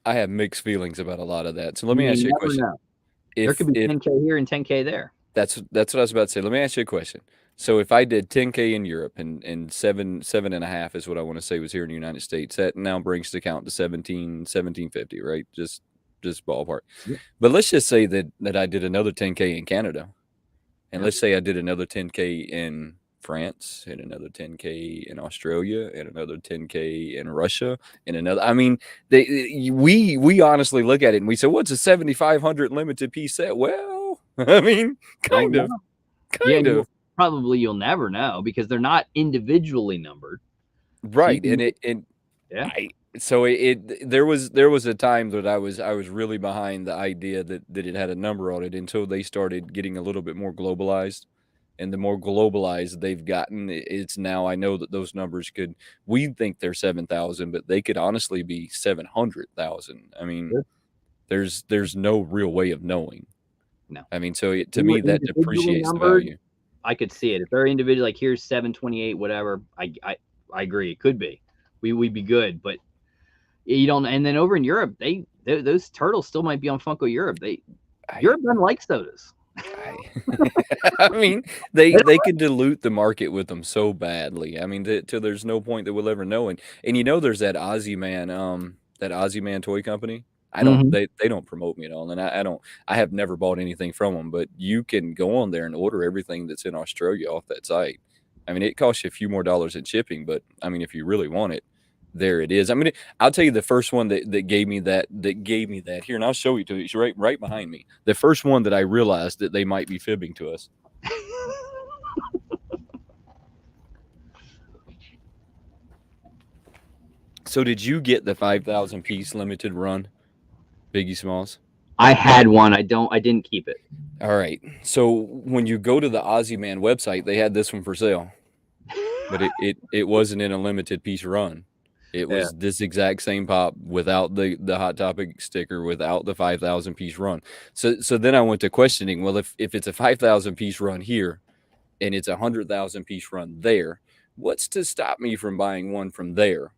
have mixed feelings about a lot of that. So let me ask you a question. There could be $10K here and $10K there. That's what I was about to say. Let me ask you a question. So if I did 10K in Europe and seven and a half is what I want to say was here in the United States, that now brings the count to 1750, right? Just ballpark. Yep. But let's just say that I did another 10K in Canada, and Yep. let's say I did another 10K in France, and another 10K in Australia, and another 10K in Russia, and another. I mean, we honestly look at it and we say, "What's a 7,500 limited piece set?" Well, I mean, Don't kind of. know. Yeah, Kind of. you'll never know because they're not individually numbered. So you Right. can, And yeah. there was a time that I was really behind the idea that it had a number on it until they started getting a little bit more globalized. And the more globalized they've gotten, it's now I know that those numbers we think they're 7,000, but they could honestly be 700,000. I mean, Sure. there's no real way of knowing. No. I mean, so to They me were that individually depreciates the numbered. value. I could see it. If they're individual, like here's 728, whatever. I agree. It could be. We'd be good, but you don't. And then over in Europe, those turtles still might be on Funko Europe. Europe doesn't like sodas. I mean, they can dilute the market with them so badly. I mean, till there's no point that we'll ever know. And there's that Aussie Man toy company. I don't Mm-hmm. they don't promote me at all, and I have never bought anything from them. But you can go on there and order everything that's in Australia off that site. I mean, it costs you a few more dollars in shipping, but I mean, if you really want it, there it is. I mean, I'll tell you the first one that gave me that here, and I'll show you to you. It's right behind me. The first one that I realized that they might be fibbing to us. So did you get the 5,000 piece limited run, Biggie Smalls? I had one. I didn't keep it. All right. So when you go to the Aussie Man website, they had this one for sale, but it wasn't in a limited piece run. It was this exact same pop without the Hot Topic sticker, without the 5,000 piece run. So then I went to questioning, well, if it's a 5,000 piece run here and it's a 100,000 piece run there, what's to stop me from buying one from there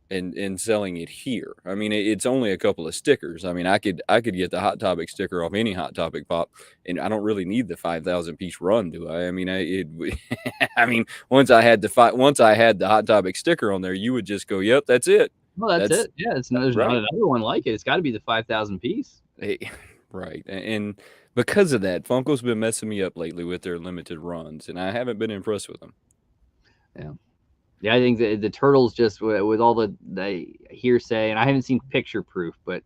and selling it here? I mean, it's only a couple of stickers. I mean, I could get the Hot Topic sticker off any Hot Topic pop, and I don't really need the 5,000 piece run, do I? I mean, I mean, once I had the Hot Topic sticker on there, you would just go, "Yep, that's it." Well, that's it. Yeah, there's right. not another one like it. It's got to be the 5,000 piece. Right, and because of that, Funko's been messing me up lately with their limited runs, and I haven't been impressed with them. Yeah. Yeah, I think the turtles just with all the hearsay, and I haven't seen picture proof, but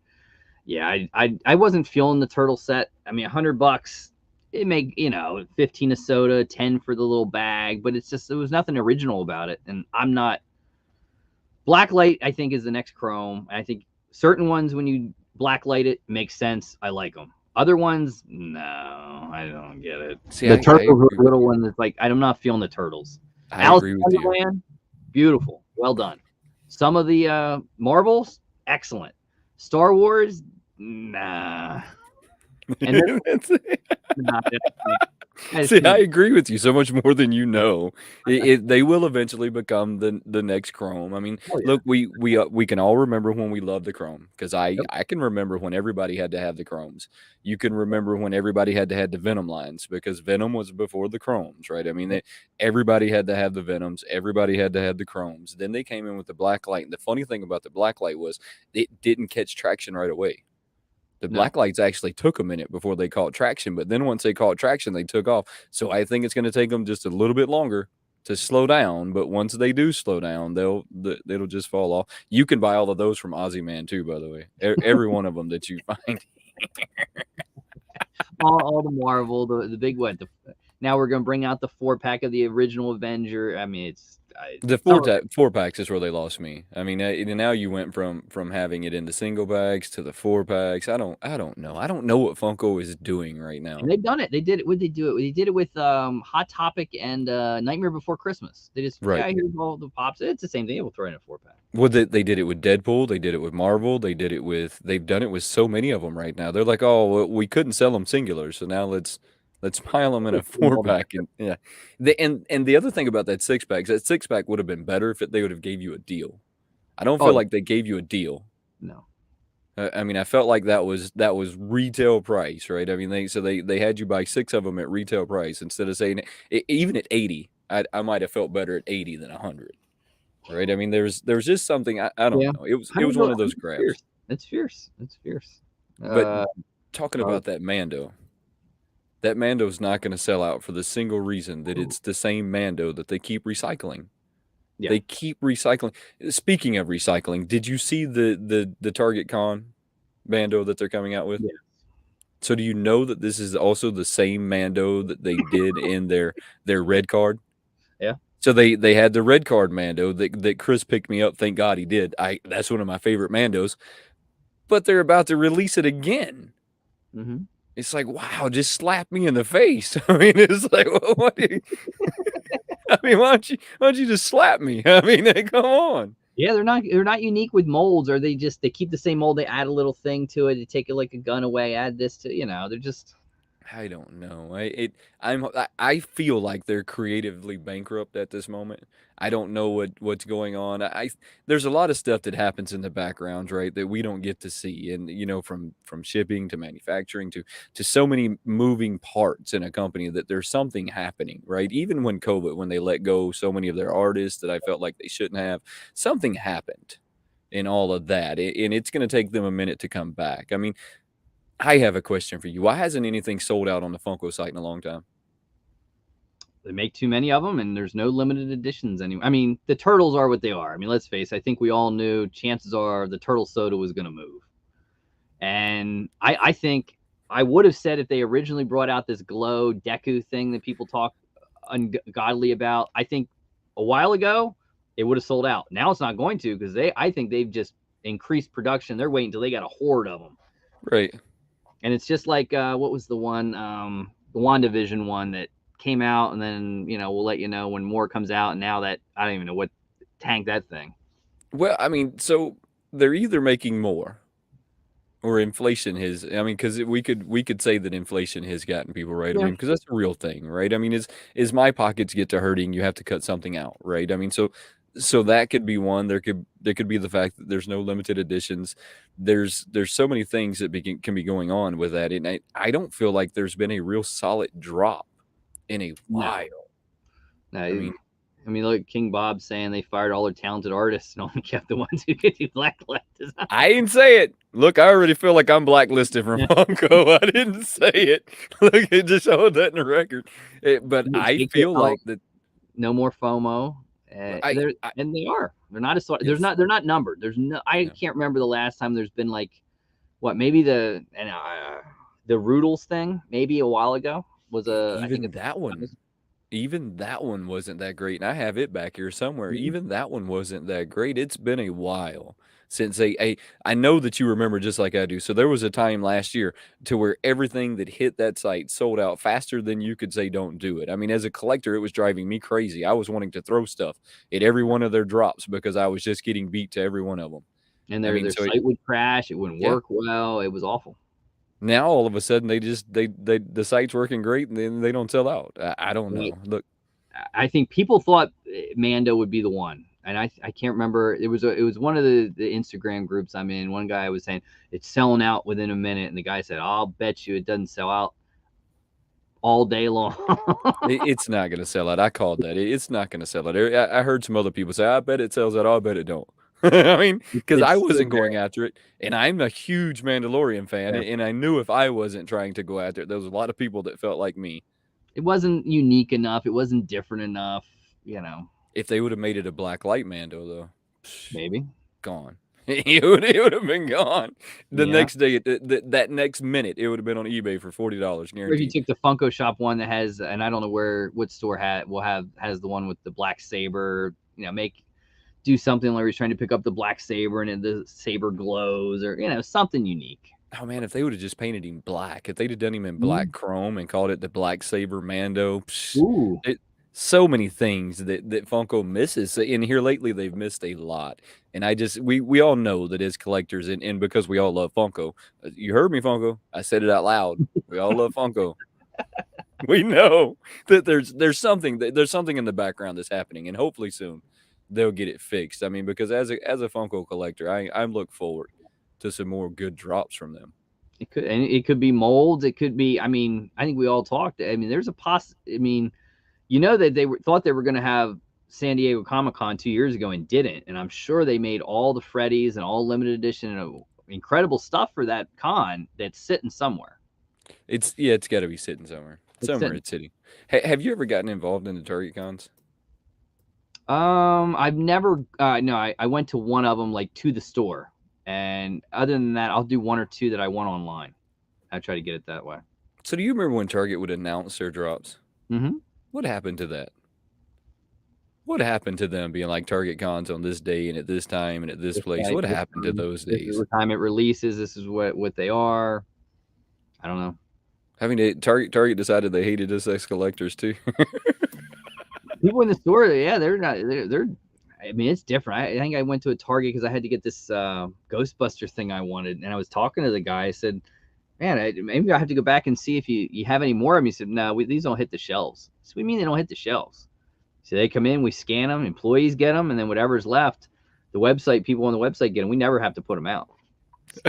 yeah, I wasn't feeling the turtle set. I mean, $100, it make 15 a soda, 10 for the little bag, but there was nothing original about it, and I'm not. Blacklight, I think, is the next Chrome. I think certain ones when you blacklight it makes sense. I like them. Other ones, no, I don't get it. See, the turtles are the little one that's like I'm not feeling the turtles. I agree with you. Beautiful, well done. Some of the Marvels, excellent. Star Wars, nah. And then, nah, see, I agree with you so much more than you know. They will eventually become the next Chrome. I mean, look, we can all remember when we loved the Chrome, because I can remember when everybody had to have the Chromes. You can remember when everybody had to have the Venom lines, because Venom was before the Chromes, right? I mean, everybody had to have the Venoms. Everybody had to have the Chromes. Then they came in with the Blacklight. And the funny thing about the Blacklight was it didn't catch traction right away. The Blacklights actually took a minute before they caught traction, but then once they caught traction, they took off. So I think it's going to take them just a little bit longer to slow down, but once they do slow down, it'll just fall off. You can buy all of those from Aussie Man too, by the way. Every one of them that you find. all the Marvel, the big one. Now we're going to bring out the 4-pack of the original Avenger. I mean, the 4-packs is where they lost me. I mean, now you went from having it in the single bags to the 4-packs. I don't know. I don't know what Funko is doing right now. And they've done it. They did it. Would they do it? They did it with Hot Topic and Nightmare Before Christmas. They just here's all the pops. It's the same thing. We'll throw in a 4-pack. Well, they did it with Deadpool. They did it with Marvel. They've done it with so many of them right now. They're like, oh, well, we couldn't sell them singular, so now let's pile them in a 4-pack. And yeah, and the other thing about that 6-pack would have been better if they would have gave you a deal. I don't feel like they gave you a deal. No. I mean, I felt like that was retail price, right? I mean, they had you buy 6 of them at retail price instead of saying even at 80. I might have felt better at 80 than 100, right? I mean, there's just something I don't Yeah, know. It was one of those 100 grabs. fierce. It's fierce. It's fierce. But Uh, talking sorry. about that Mando's not going to sell out for the single reason that it's the same Mando that they keep recycling. Yeah. They keep recycling. Speaking of recycling, did you see the Target Con Mando that they're coming out with? Yeah. So do you know that this is also the same Mando that they did in their red card? Yeah. So they had the red card Mando that Chris picked me up. Thank God he did. That's one of my favorite Mandos. But they're about to release it again. Mm-hmm. It's like, wow, just slap me in the face. I mean, it's like, well, what do you, I mean, why don't you just slap me? I mean, come on. Yeah, they're not unique with molds, or they keep the same mold. They add a little thing to it. They take it like a gun away. Add this to they're just I don't know. I feel like they're creatively bankrupt at this moment. I don't know what's going on. There's a lot of stuff that happens in the background, right, that we don't get to see, and from shipping to manufacturing to so many moving parts in a company that there's something happening, right? Even when when they let go so many of their artists that I felt like they shouldn't have, something happened in all of that, and it's going to take them a minute to come back. I mean, I have a question for you. Why hasn't anything sold out on the Funko site in a long time? they make too many of them, and there's no limited editions anymore. I mean, the turtles are what they are. I mean, let's face it. I think we all knew chances are the turtle soda was going to move, and I think I would have said if they originally brought out this glow Deku thing that people talk ungodly about. I think a while ago it would have sold out. Now it's not going to because I think they've just increased production. They're waiting until they got a horde of them. Right. And it's just like what was the one, the WandaVision one that came out, and then we'll let you know when more comes out. And now that I don't even know what tanked that thing. Well, I mean, so they're either making more or inflation has. I mean, because we could say that inflation has gotten people, right. I Yeah. mean, because that's a real thing, right. I mean, as my pockets get to hurting, you have to cut something out, right. I mean, so that could be one. There could be the fact that there's no limited editions. There's so many things that can be going on with that, and I don't feel like there's been a real solid drop in a No, while. no. I mean, I mean, look, King Bob saying they fired all their talented artists and only kept the ones who could do black design. I didn't say it. Look, I already feel like I'm blacklisted from Funko. I didn't say it. Look, it just showed that in the record. But I Jake feel out, like that. no more FOMO. I, They're I and they are. They're not as there's yes, not they're not numbered. There's no. I no. can't remember the last time there's been like what maybe the Roodles thing maybe a while ago was I think Even that one, even that one wasn't that great. And I have it back here somewhere. Even that one wasn't that great. It's been a while since I know that you remember just like I do. So there was a time last year to where everything that hit that site sold out faster than you could say don't do it. I mean, as a collector, it was driving me crazy. I was wanting to throw stuff at every one of their drops because I was just getting beat to every one of them. and I mean, their so site would crash. It wouldn't yeah. work well. It was awful. Now all of a sudden the site's working great and then they don't sell out. I don't know. Look, I think people thought Mando would be the one, and I can't remember. It was one of the Instagram groups I'm in. One guy was saying it's selling out within a minute, and the guy said, "I'll bet you it doesn't sell out all day long." it's not going to sell out. I called that. It's not going to sell out. I heard some other people say, I bet it sells out. I bet it don't. I mean, because I It's still wasn't very, going after it, and I'm a huge Mandalorian fan, yeah. and I knew if I wasn't trying to go after it, there was a lot of people that felt like me. It wasn't unique enough. It wasn't different enough. If they would have made it a black light Mando, though, Maybe. gone. It would have been gone. The Yeah. next day, that next minute, it would have been on eBay for $40, Or if you guaranteed. took the Funko Shop one that has, and I don't know what store has the one with the black saber, do something like he's trying to pick up the black saber and the saber glows, or something unique. Oh man, if they would have just painted him black, if they'd have done him in Mm. black chrome and called it the Black Saber Mando, Ooh. so many things that Funko misses. And here lately, they've missed a lot. And we all know that as collectors, and because we all love Funko, you heard me, Funko. I said it out loud. We all love Funko. We know that there's something in the background that's happening, and hopefully soon they'll get it fixed. I mean, because as a Funko collector, I look forward to some more good drops from them. It could be molds. It could be. I mean, I think we all talked. I mean, there's a I mean, that they thought they were going to have San Diego Comic-Con 2 years ago and didn't. And I'm sure they made all the Freddies and all limited edition and incredible stuff for that con that's sitting somewhere. It's got to be sitting somewhere. It's sitting. Have you ever gotten involved in the Target cons? I've never. No, I went to one of them, like to the store, and other than that, I'll do one or two that I want online. I try to get it that way. So do you remember when Target would announce their drops? Mm-hmm. What happened to that? What happened to them being like Target cons on this day and at this time and at this place? What happened to those days? This is the time it releases. This is what they are. I don't know. Target decided they hated us as collectors too. People in the store, yeah, they're not. They're. I mean, it's different. I think I went to a Target because I had to get this Ghostbusters thing I wanted, and I was talking to the guy. I said, "Man, maybe I have to go back and see if you have any more of them." He said, "No, these don't hit the shelves." I said, "What do you mean they don't hit the shelves?" So they come in, we scan them, employees get them, and then whatever's left, people on the website get them. We never have to put them out.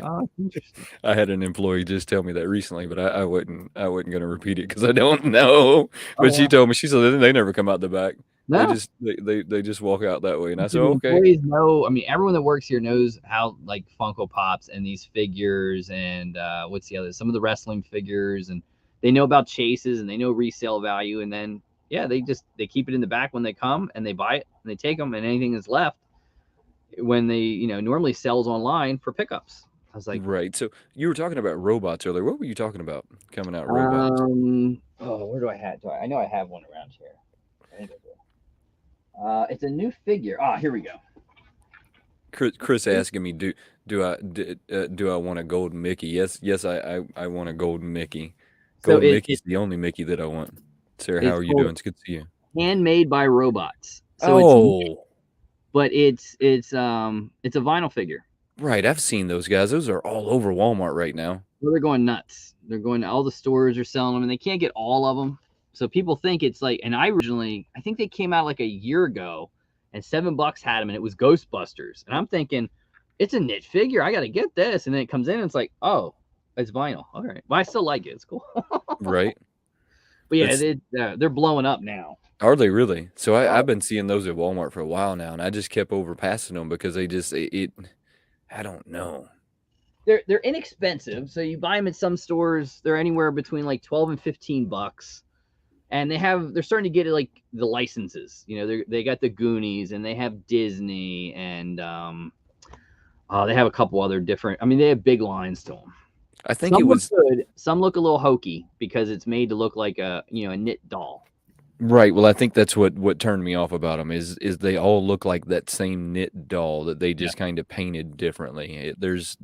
Oh, interesting. I had an employee just tell me that recently, but I wasn't going to repeat it because I don't know. But she told me, she said they never come out the back. No. They just walk out that way, and I said, okay. Employees know. I mean, everyone that works here knows how like Funko Pops and these figures and what's the other? Some of the wrestling figures, and they know about chases and they know resale value, and then they keep it in the back when they come and they buy it and they take them, and anything that's left when they normally sells online for pickups. I was like, right. So you were talking about robots earlier. What were you talking about coming out robots? Where do I have? I know I have one around here. I think I do. It's a new figure. Here we go. Chris asking me, do I want a gold Mickey? Yes, I want a gold Mickey. Gold Mickey's the only Mickey that I want. Sarah, how are you doing? It's good to see you. Handmade by robots. So but it's a vinyl figure. Right, I've seen those guys. Those are all over Walmart right now. Well, they're going nuts. They're going to all the stores are selling them, and they can't get all of them. So people think it's like, and I think they came out like a year ago, and $7 had them, and it was Ghostbusters. And I'm thinking, it's a knit figure. I got to get this. And then it comes in, and it's like, oh, it's vinyl. All right. But I still like it. It's cool. Right. But yeah, they're blowing up now. Are they really? So I've been seeing those at Walmart for a while now, and I just kept overpassing them because they just I don't know. They're inexpensive, so you buy them at some stores. They're anywhere between like $12 and $15, and they're starting to get like the licenses. They got the Goonies, and they have Disney, and they have a couple other different. I mean, they have big lines to them. I think it was good. Some look a little hokey because it's made to look like a knit doll. Right. Well, I think that's what turned me off about them is they all look like that same knit doll that they just kind of painted differently. There's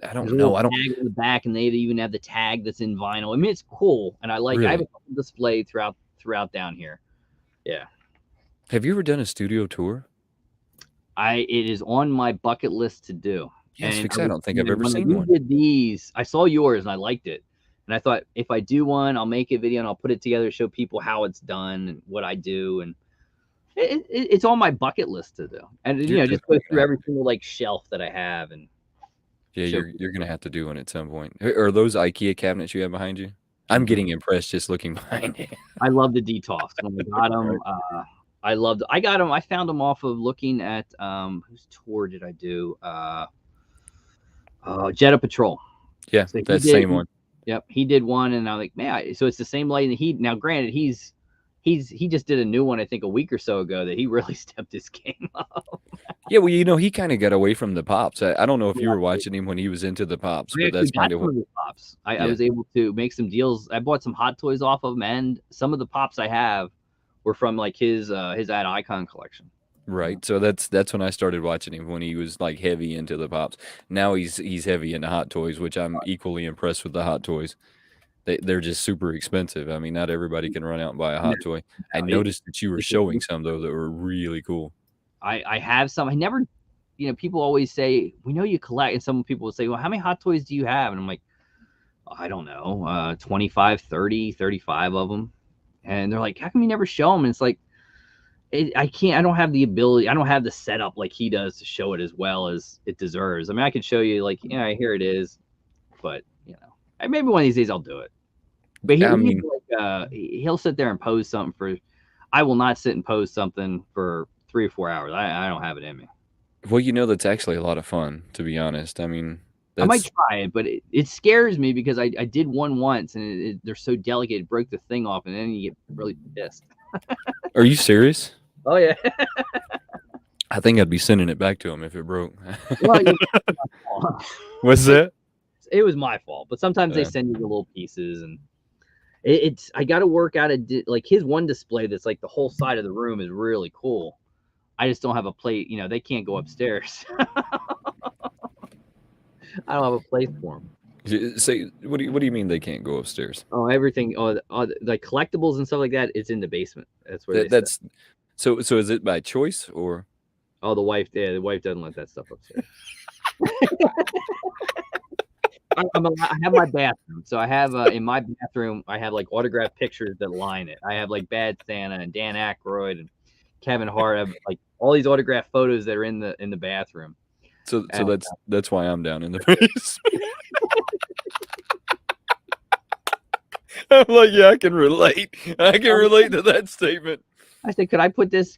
I don't know. I don't tag in the back, and they even have the tag that's in vinyl. I mean, it's cool, and I like. Really? I have a display throughout down here. Yeah. Have you ever done a studio tour? It is on my bucket list to do. Yes, because I don't think I've ever seen one. Did these? I saw yours and I liked it. And I thought if I do one, I'll make a video and I'll put it together, show people how it's done and what I do. And it's on my bucket list to do. And just go through every single like shelf that I have. And yeah, you're gonna have to do one at some point. Are those IKEA cabinets you have behind you? I'm getting impressed just looking behind it. I love the Detox. When I got them, I got them. I found them off of looking at whose tour did I do? Jetta Patrol. Yeah, so that's the same one. Yep, he did one, and I'm like, man. So it's the same light. And now, granted, he just did a new one, I think, a week or so ago that he really stepped his game up. Yeah, well, he kind of got away from the pops. I don't know if you were watching him when he was into the pops, but that's kind of what pops. I was able to make some deals. I bought some Hot Toys off of him, and some of the pops I have were from like his Ad Icon collection. Right. So that's when I started watching him, when he was like heavy into the pops. Now he's heavy into Hot Toys, which I'm equally impressed with the Hot Toys. They're just super expensive. I mean, not everybody can run out and buy a Hot Toy. I noticed that you were showing some though that were really cool. I have some. I never, people always say, we know you collect, and some people will say, well, how many Hot Toys do you have? And I'm like, I don't know, 25, 30, 35 of them. And they're like, how come you never show them? And it's like, I can't. I don't have the ability. I don't have the setup like he does to show it as well as it deserves. I mean, I can show you like, yeah, here it is, but maybe one of these days I'll do it. But I mean, he'll sit there and pose something for. I will not sit and pose something for 3 or 4 hours. I don't have it in me. well, that's actually a lot of fun, to be honest. I mean, I might that's. try it, but it scares me because I did one once and they're so delicate, it broke the thing off, and then you get really pissed. Are you serious? Oh yeah. I think I'd be sending it back to him if it broke. Well, What's that? it was my fault, but sometimes they Yeah. send you the little pieces, and it's I got to work out like his one display that's like the whole side of the room is really cool. I just don't have a plate. They can't go upstairs. I don't have a place for them. Say, what do you mean they can't go upstairs? Oh, everything. The collectibles and stuff like that. It's in the basement. That's where That's so. So is it by choice or? Oh, the wife. Yeah, the wife doesn't let that stuff upstairs. I have my bathroom, so I have in my bathroom I have like autographed pictures that line it. I have like Bad Santa and Dan Aykroyd and Kevin Hart. I have like all these autographed photos that are in the bathroom. So that's why I'm down in the basement. I'm like, yeah, I can relate. I can relate to that statement. I said, could I put this?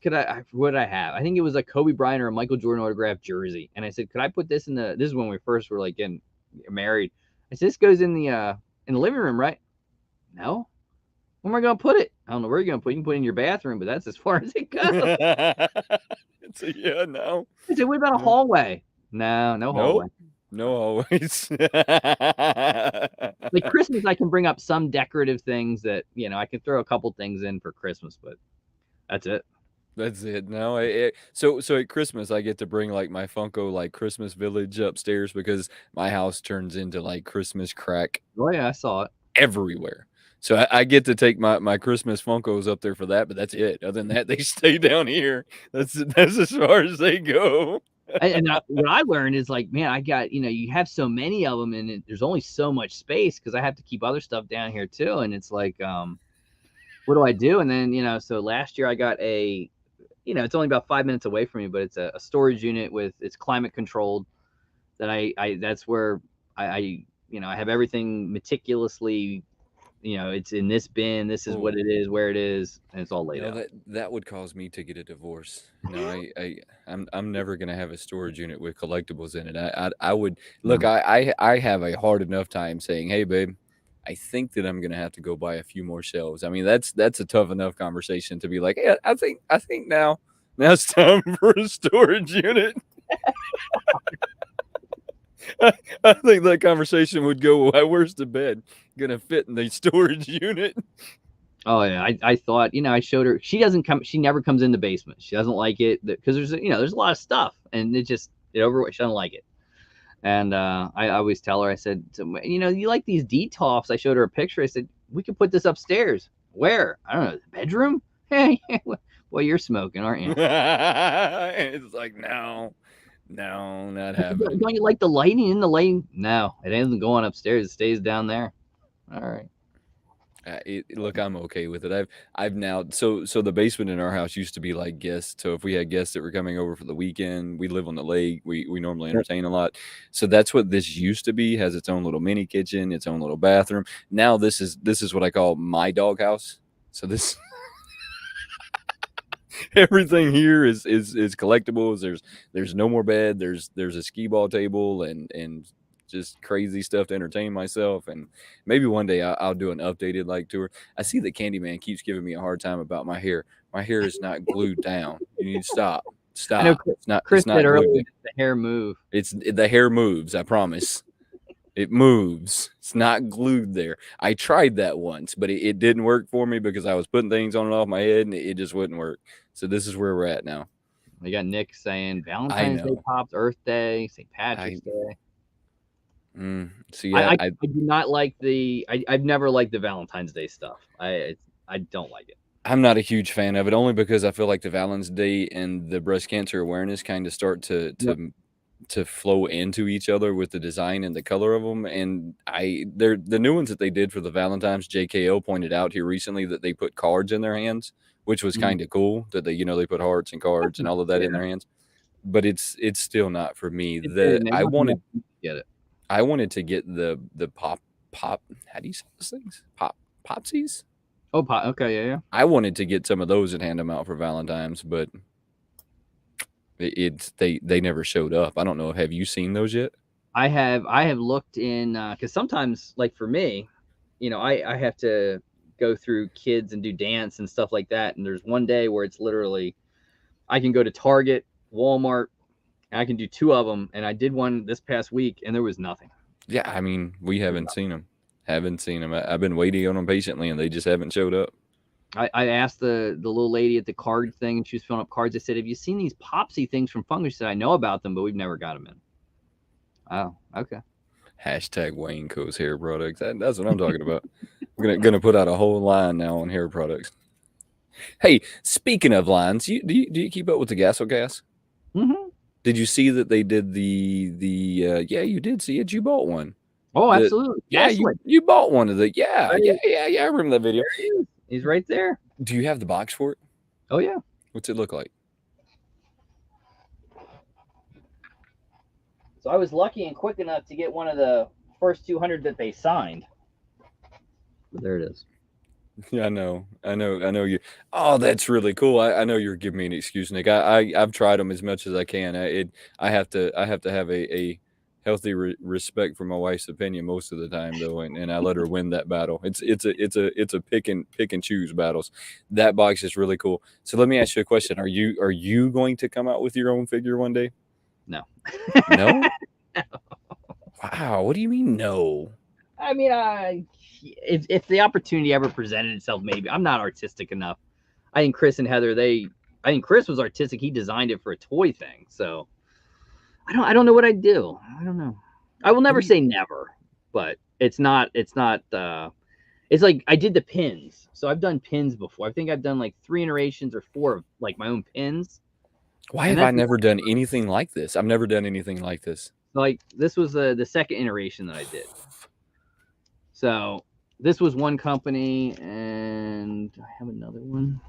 What did I have? I think it was a Kobe Bryant or a Michael Jordan autographed jersey. And I said, could I put this this is when we first were like getting married. I said, this goes in the living room, right? No. Where am I going to put it? I don't know where you're going to put it. You can put it in your bathroom, but that's as far as it goes. So, yeah, no. I said, what about a hallway? No hallway. No, always. Like Christmas, I can bring up some decorative things that, I can throw a couple things in for Christmas, but that's it. That's it. No, so at Christmas I get to bring like my Funko like Christmas village upstairs because my house turns into like Christmas crack Oh yeah, I saw it everywhere. So I get to take my Christmas Funkos up there for that, but that's it. Other than that, they stay down here. That's as far as they go. What I learned is like, man, I got, you have so many of them and there's only so much space because I have to keep other stuff down here too. And it's like, what do I do? And then, so last year I got it's only about 5 minutes away from me, but it's a storage unit it's climate controlled that that's where I have everything meticulously, it's in this bin. This is what it is, where it is, and it's all laid out. That would cause me to get a divorce. I'm never gonna have a storage unit with collectibles in it. I would look. I have a hard enough time saying, "Hey, babe, I think that I'm gonna have to go buy a few more shelves." I mean, that's a tough enough conversation to be like, "Yeah, I think now it's time for a storage unit." I think that conversation would go, "Where's the bed gonna fit in the storage unit?" Oh yeah, I thought, I showed her. She never comes in the basement. She doesn't like it because there's a lot of stuff, and it overweight. She doesn't like it. And I always tell her, I said, you like these detofs. I showed her a picture. I said, we could put this upstairs. Where? I don't know, the bedroom? Hey, well, you're smoking, aren't you? It's like, no, not happening. Don't you like the lighting in the lighting? No, it isn't going upstairs. It stays down there. All right. Look, I'm okay with it. I've now so the basement in our house used to be like guests. So if we had guests that were coming over for the weekend, we live on the lake. We normally entertain a lot. So that's what this used to be. Has its own little mini kitchen, its own little bathroom. Now this is what I call my doghouse. So this everything here is collectibles. There's no more bed. There's a skee ball table and just crazy stuff to entertain myself. And maybe one day I'll do an updated like tour. I see that Candyman keeps giving me a hard time about my hair. My hair is not glued down. You need to stop. I know Chris said earlier the hair move. The hair moves. I promise. It moves. It's not glued there. I tried that once, but it didn't work for me because I was putting things on and off my head and it just wouldn't work. So this is where we're at now. We got Nick saying Valentine's Day pops, Earth Day, St. Patrick's Day. So yeah, I do not like I've never liked the Valentine's Day stuff. I don't like it. I'm not a huge fan of it, only because I feel like the Valentine's Day and the breast cancer awareness kind of start to to flow into each other with the design and the color of them. And they're the new ones that they did for the Valentine's. JKO pointed out here recently that they put cards in their hands, which was kind of cool. That they put hearts and cards and all of that in their hands. But it's still not for me. I wanted get it. I wanted to get the pop. How do you say those things? Popsies. Oh, okay, yeah. I wanted to get some of those and hand them out for Valentine's, but they never showed up. I don't know. Have you seen those yet? I have looked in because sometimes, like for me, I have to go through kids and do dance and stuff like that. And there's one day where it's literally I can go to Target, Walmart, and I can do 2 of them. And I did one this past week, and there was nothing. Yeah, I mean, we haven't seen them. I've been waiting on them patiently, and they just haven't showed up. I asked the little lady at the card thing, and she was filling up cards. I said, "Have you seen these Popsy things from Funko?" She said, "I know about them, but we've never got them in." Oh, okay. Hashtag WayneKo's hair products. That's what I'm talking about. We're gonna put out a whole line now on hair products. Hey, speaking of lines, do you keep up with the Gasogas? Mm-hmm. Did you see that they did the yeah, you did see it. You bought one. Oh, absolutely. Yeah, you bought one of the yeah. I remember that video. There he is. He's right there. Do you have the box for it? Oh yeah. What's it look like? So I was lucky and quick enough to get one of the first 200 that they signed. There it is. Yeah, I know you. Oh, that's really cool. I know you're giving me an excuse, Nick. I've tried them as much as I can. I have to have a healthy respect for my wife's opinion most of the time, though, and I let her win that battle. It's a pick and choose battles. That box is really cool. So let me ask you a question: Are you going to come out with your own figure one day? No. No. Wow. What do you mean no? I mean, if the opportunity ever presented itself, maybe. I'm not artistic enough. I think Chris and Heather, I think Chris was artistic. He designed it for a toy thing. So I don't know what I'd do. I don't know. I will never say never, but it's like I did the pins. So I've done pins before. I think I've done like 3 iterations or 4 of like my own pins. Why have I never done anything like this? I've never done anything like this. Like this was the second iteration that I did. So this was one company, and I have another one.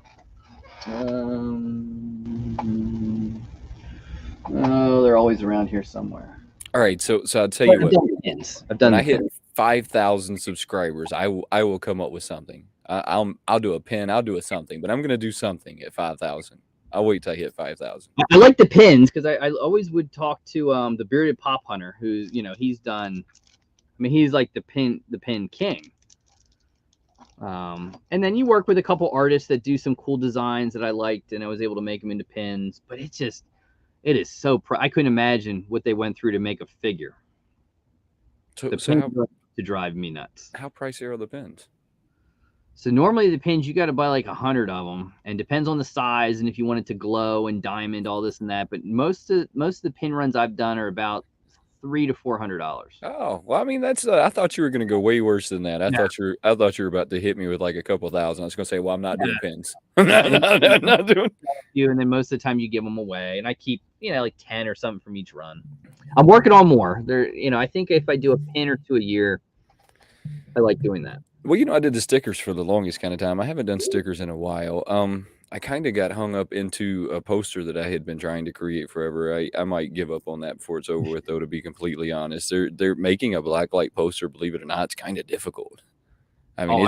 Oh, they're always around here somewhere. All right, so I'll tell you what. I've done. When I hit 5,000 subscribers, I will come up with something. I'll do a pin. I'll do a something, but I'm gonna do something at 5,000. I'll wait till I hit 5,000. I like the pins because I always would talk to the Bearded Pop Hunter, who's he's done. I mean, he's like the pin king. And then you work with a couple artists that do some cool designs that I liked, and I was able to make them into pins. But it is so. I couldn't imagine what they went through to make a figure. So to drive me nuts. How pricey are the pins? So normally the pins you got to buy like 100 of them, and depends on the size and if you want it to glow and diamond, all this and that. But most of the pin runs I've done are about $300 to $400. Oh, well, I mean, that's I thought you were going to go way worse than that. I thought you were about to hit me with like a couple thousand. I was going to say, well, I'm not doing pins. I'm not doing you. And then most of the time you give them away, and I keep like 10 or something from each run. I'm working on more. I think if I do a pin or 2 a year, I like doing that. Well, I did the stickers for the longest kind of time. I haven't done stickers in a while. I kind of got hung up into a poster that I had been trying to create forever. I might give up on that before it's over with, though, to be completely honest. They're making a blacklight poster, believe it or not. It's kind of difficult. I mean,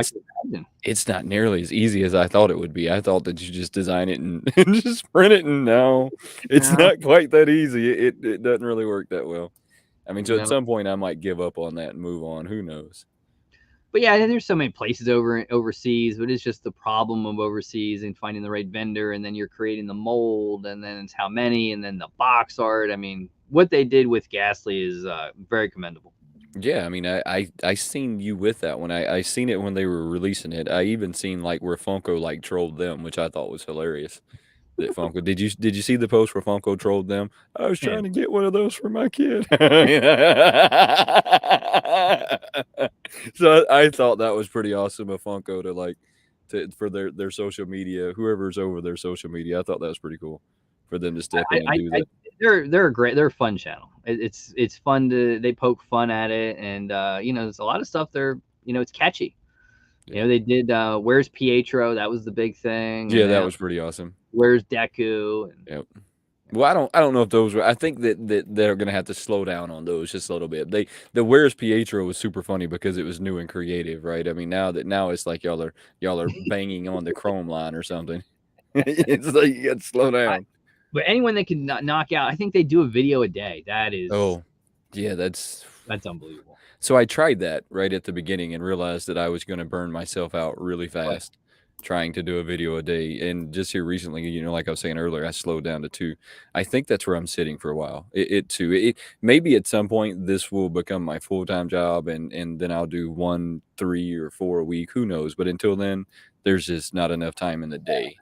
it's not nearly as easy as I thought it would be. I thought that you just design it and just print it, and no, it's not quite that easy. It doesn't really work that well. I mean, so at some point I might give up on that and move on. Who knows? But yeah, there's so many places overseas, but it's just the problem of overseas and finding the right vendor, and then you're creating the mold, and then it's how many, and then the box art. I mean, what they did with Ghastly is very commendable. Yeah, I mean, I seen you with that one. I seen it when they were releasing it. I even seen like where Funko like trolled them, which I thought was hilarious. That Funko did you see the post where Funko trolled them? I was trying to get one of those for my kid. So I thought that was pretty awesome of Funko for their social media, whoever's over their social media. I thought that was pretty cool for them to step in and do that. they're a great, they're a fun channel. It's fun they poke fun at it, and there's a lot of stuff there. It's catchy. They did Where's Pietro? That was the big thing. Yeah, And that then was pretty awesome. Where's Deku? And, Yep. Well, I don't know if those were. I think that they're gonna have to slow down on those just a little bit. The Where's Pietro was super funny because it was new and creative, right? I mean, now it's like y'all are banging on the Chrome line or something. It's like you got to slow down. But anyone that can knock out, I think they do a video a day. That is, oh, yeah, that's unbelievable. So I tried that right at the beginning and realized that I was going to burn myself out really fast trying to do a video a day. And just here recently, like I was saying earlier, I slowed down to 2. I think that's where I'm sitting for a while. Maybe at some point this will become my full-time job, and then I'll do 1, 3, or 4 a week. Who knows? But until then, there's just not enough time in the day.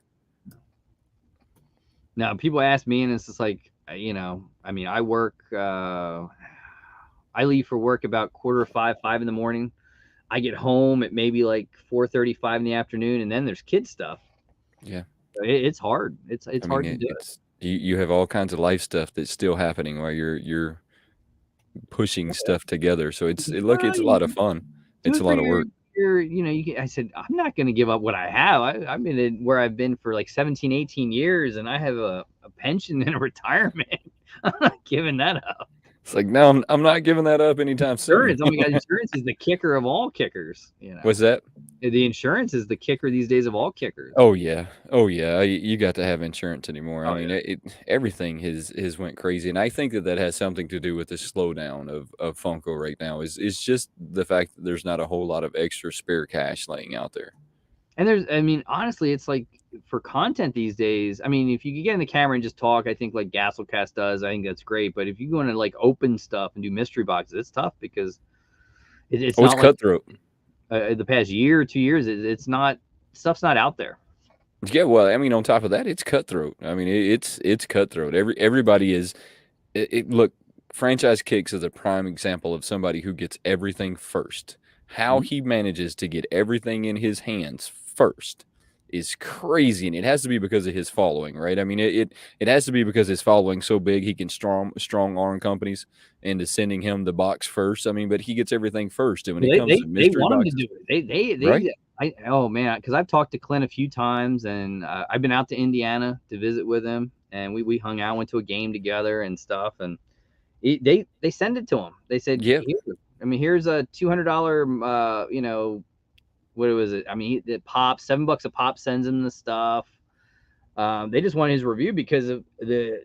Now, people ask me, and it's just like, I work, I leave for work about 4:45, 5 in the morning. I get home at maybe like 4:35 in the afternoon, and then there's kid stuff. Yeah. It's hard. It's hard to do it. You have all kinds of life stuff that's still happening while you're pushing stuff together. So it's a lot of fun. It's a lot of work. I said, I'm not going to give up what I have. I've been where I've been for like 17, 18 years, and I have a pension and a retirement. I'm not giving that up. It's like, no, I'm not giving that up anytime soon. Oh my God, insurance is the kicker of all kickers. What's that? The insurance is the kicker these days of all kickers. Oh yeah. You got to have insurance anymore. I mean, everything has went crazy, and I think that has something to do with the slowdown of Funko right now. Is just the fact that there's not a whole lot of extra spare cash laying out there. And honestly, it's like for content these days. If you could get in the camera and just talk, I think like Gasolcast does, I think that's great. But if you go into like open stuff and do mystery boxes, it's tough because it's not cutthroat. The past year or 2 years, it's not, stuff's not out there. Yeah, well, on top of that, it's cutthroat. It's cutthroat. Everybody is. Look, Franchise Kicks is a prime example of somebody who gets everything first. How he manages to get everything in his hands first is crazy, and it has to be because of his following, right? It has to be because his following's so big he can strong arm companies into sending him the box first. But he gets everything first, and when it comes to mystery boxes, to do it. Right? Oh man, because I've talked to Clint a few times, and I've been out to Indiana to visit with him, and we hung out, went to a game together and stuff, and they send it to him. They said, yeah. Here's a $200, what was it? It pops $7 a pop, sends him the stuff. They just want his review because of the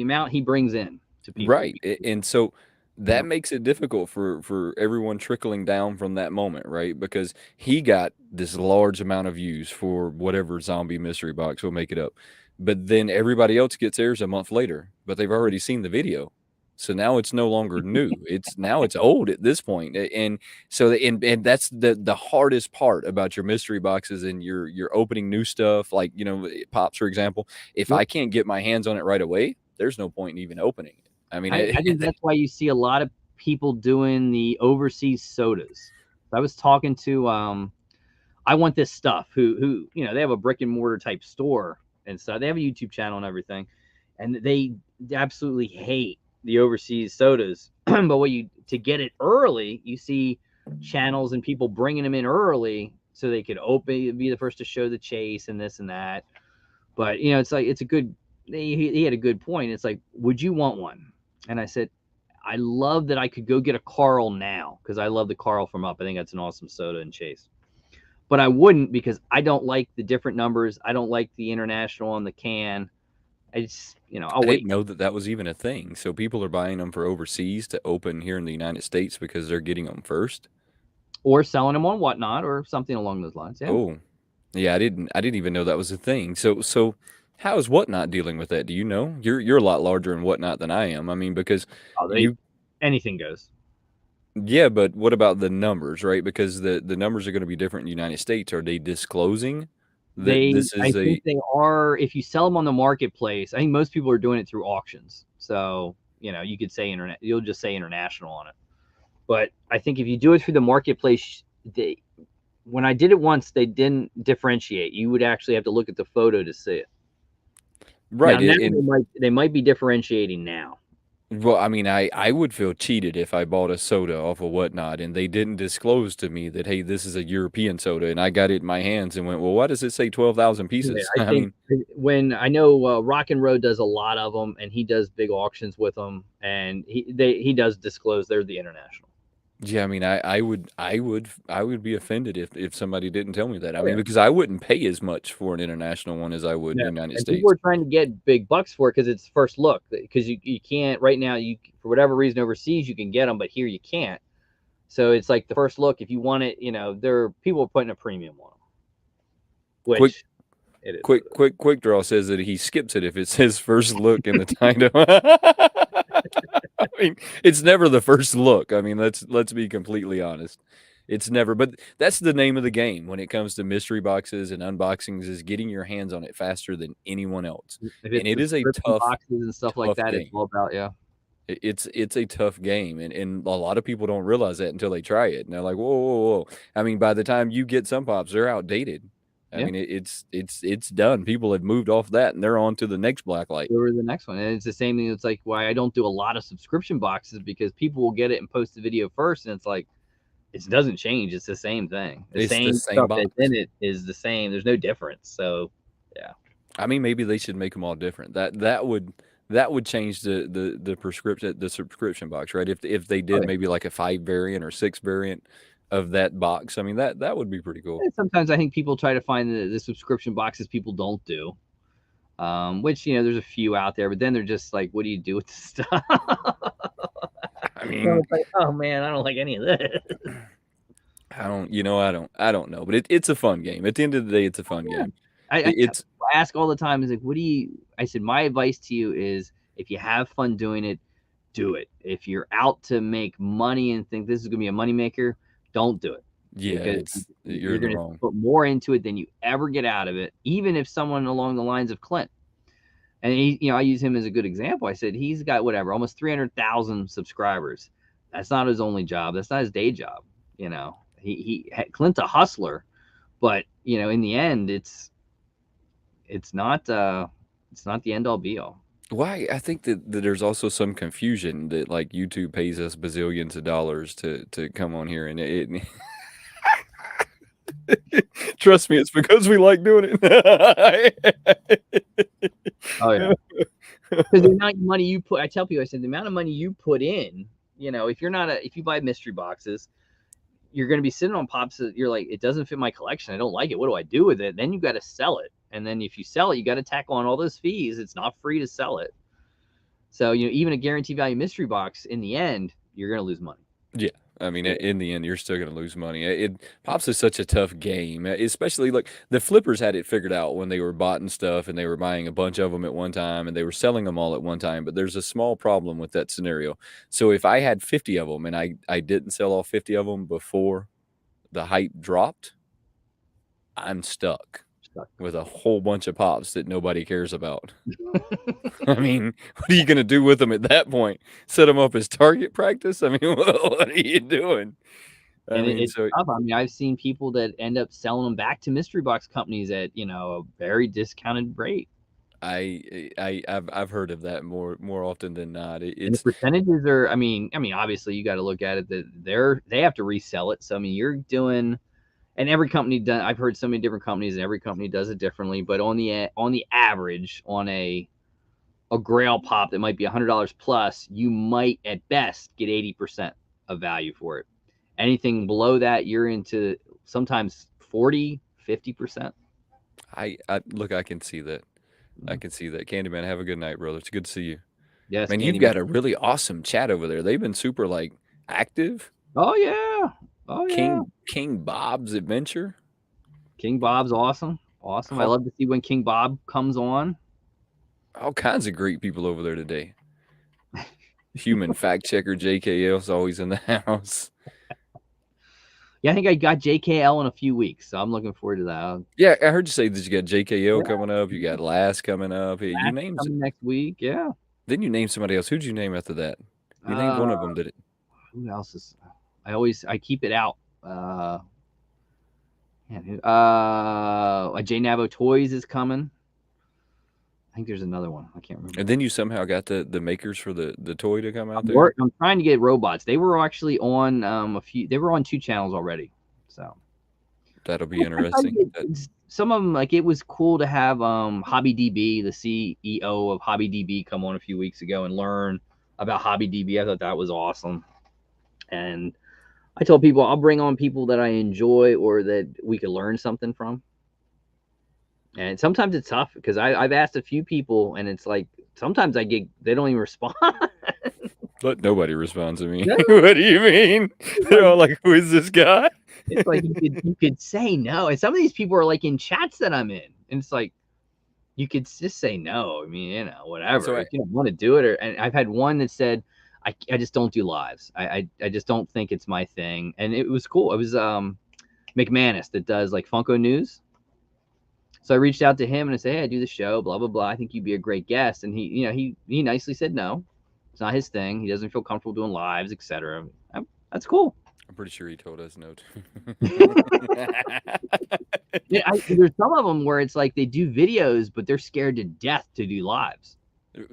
amount he brings in to people. Right. And so that makes it difficult for everyone trickling down from that moment, right? Because he got this large amount of views for whatever zombie mystery box will make it up. But then everybody else gets theirs a month later, but they've already seen the video. So now it's no longer new. It's old at this point. And so and that's the hardest part about your mystery boxes and your opening new stuff, like Pops, for example. If I can't get my hands on it right away, there's no point in even opening it. I think that's why you see a lot of people doing the overseas sodas. I was talking to I Want This Stuff, who they have a brick and mortar type store and stuff. They have a YouTube channel and everything, and they absolutely hate the overseas sodas. But to get it early, you see channels and people bringing them in early so they could be the first to show the chase and this and that. But it's like, it's a good, he had a good point. It's like, would you want one? And I said, I love that I could go get a Carl now, because I love the Carl from Up. I think that's an awesome soda and chase. But I wouldn't, because I don't like the different numbers. I don't like the international on the can. I just, I didn't know that was even a thing. So people are buying them for overseas to open here in the United States because they're getting them first, or selling them on Whatnot or something along those lines. Yeah. Oh, yeah. I didn't even know that was a thing. So how is Whatnot dealing with that? Do you know? You're a lot larger in Whatnot than I am. Because anything goes. Yeah, but what about the numbers, right? Because the numbers are going to be different in the United States. Are they disclosing? I think they are. If you sell them on the marketplace, I think most people are doing it through auctions. So, you could say you'll just say international on it. But I think if you do it through the marketplace, when I did it once, they didn't differentiate. You would actually have to look at the photo to see it. Right. Now And they might be differentiating now. well, I mean, I would feel cheated if I bought a soda off of Whatnot and they didn't disclose to me that, hey, this is a European soda, and I got it in my hands and went, well, why does it say 12,000 Yeah, pieces? I I think mean, when I know Rock and Road does a lot of them, and he does big auctions with them, and he does disclose they're the international. yeah, I mean, I would be offended if somebody didn't tell me that. I Oh mean, yeah, because I wouldn't pay as much for an international one as I would in yeah. the United And people States. are trying to get big bucks for it because it's first look. Because you can't right now. You for whatever reason overseas you can get them, but here you can't. So it's like the first look. If you want it, there people are putting a premium on them, Quick, which it is what it is. quick draw says that he skips it if it says first look in the title. I mean, it's never the first look. I mean, let's be completely honest. It's never, but that's the name of the game when it comes to mystery boxes and unboxings is getting your hands on it faster than anyone else. If And it's it is a subscription tough, boxes and stuff like tough that, it's game. all about It's a tough game, and a lot of people don't realize that until they try it. And they're like, whoa, whoa, whoa. I mean, by the time you get some pops, they're outdated. I yeah. mean, it's done. People have moved off that, and they're on to the next black light. Or the next one. And it's the same thing. It's like why I don't do a lot of subscription boxes because people will get it and post the video first, and it's like it doesn't change. It's the same thing. The It's the same same stuff box. that's in it is the same. There's no difference. So yeah. I mean, maybe they should make them all different. That would change the subscription box, right? If they Oh, did yeah. maybe like a 5 variant or 6 variant of that box, I mean that would be pretty cool. And sometimes I think people try to find the subscription boxes people don't do. Which there's a few out there, but then they're just like, what do you do with this stuff? I So mean, it's like, oh man, I don't like any of this. I don't know, but it's a fun game. At the end of the day, it's a fun Yeah. game. I It's ask all the time is like, what do you? I said, my advice to you is if you have fun doing it, do it. If you're out to make money and think this is gonna be a moneymaker, don't do it yeah, because you're you're in the gonna wrong. put more into it than you ever get out of it. Even if someone along the lines of Clint, and I use him as a good example. I said he's got whatever, almost 300,000 subscribers. That's not his only job. That's not his day job. Clint's a hustler, but in the end, it's not the end all be all. Why? I think that there's also some confusion that like YouTube pays us bazillions of dollars to come on here and it trust me, it's because we like doing it. Oh yeah, because the amount of money you put, I tell people, I said the amount of money you put in, if you buy mystery boxes, you're going to be sitting on pops that you're like, it doesn't fit my collection. I don't like it. What do I do with it? Then you got to sell it. And then if you sell it, you got to tack on all those fees. It's not free to sell it. So, even a guaranteed value mystery box, in the end, you're going to lose money. Yeah. I mean, in the end, you're still going to lose money. Pops is such a tough game, especially look, the flippers had it figured out when they were buying stuff and they were buying a bunch of them at one time and they were selling them all at one time. But there's a small problem with that scenario. So if I had 50 of them and I didn't sell all 50 of them before the hype dropped, I'm stuck with a whole bunch of pops that nobody cares about. I mean, what are you going to do with them at that point? Set them up as target practice? I mean, what are you doing? It's tough. I mean, I've seen people that end up selling them back to mystery box companies at a very discounted rate. I've heard of that more often than not. And the It's percentages are, I mean, obviously you got to look at it that they have to resell it. So I mean, you're doing, and every company does. I've heard so many different companies, and every company does it differently. But on the average, on a Grail pop that might be $100 plus, you might at best get 80% of value for it. Anything below that, you're into sometimes 40, 50%. I look, I can see that. I can see that. Candyman, have a good night, brother. It's good to see you. Yes, Man, you've Candyman. got a really awesome chat over there. They've been super like active. Oh yeah. Oh yeah. King Bob's Adventure. King Bob's awesome. Awesome. I love to see when King Bob comes on. All kinds of great people over there today. Human fact checker JKL is always in the house. Yeah, I think I got JKL in a few weeks, so I'm looking forward to that. Yeah, I heard you say that you got JKL coming up. You got Last coming up. You named coming next week. Yeah. Then you named somebody else. Who'd you name after that? You named one of them. Did it? Who else is? I keep it out. J Navo Toys is coming. I think there's another one. I can't remember. And then you somehow got the makers for the toy to come out there. I'm trying to get robots. They were actually on a few. They were on 2 channels already. So That'll be interesting. some of them, like, it was cool to have HobbyDB, the CEO of HobbyDB, come on a few weeks ago and learn about HobbyDB. I thought that was awesome. And I told people I'll bring on people that I enjoy or that we could learn something from. And sometimes it's tough because I've asked a few people, and it's like sometimes they don't even respond. But nobody responds to me. No. What do you mean? They're all like, "Who is this guy?" It's like you could say no, and some of these people are like in chats that I'm in, and it's like you could just say no. I mean, you know, whatever. So if you don't want to do it, and I've had one that said, I just don't do lives. I just don't think it's my thing, and it was cool. It was McManus that does like Funko News. So I reached out to him and I said, hey, I do the show, blah blah blah. I think you'd be a great guest, and he nicely said no. It's not his thing. He doesn't feel comfortable doing lives, etc. That's cool. I'm pretty sure he told us no. Yeah, there's some of them where it's like they do videos, but they're scared to death to do lives.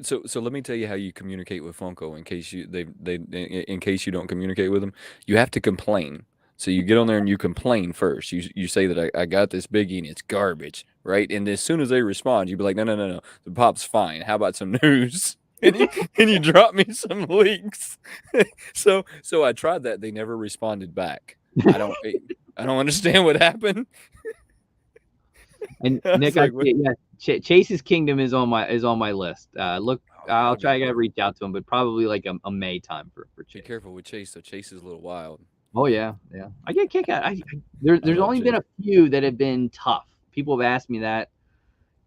So let me tell you how you communicate with Funko in case in case you don't communicate with them. You have to complain. So you get on there and you complain first. You say that I got this biggie and it's garbage, right? And as soon as they respond, you be like, no, the pop's fine. How about some news? And you drop me some links. So I tried that. They never responded back. I don't understand what happened. And Nick, like, Chase's Kingdom is on my list. Look, I'll try to reach out to him, but probably like a May time for Chase. Be careful with Chase. So Chase is a little wild. Oh yeah. I get a kick out. There's only been a few that have been tough. People have asked me that.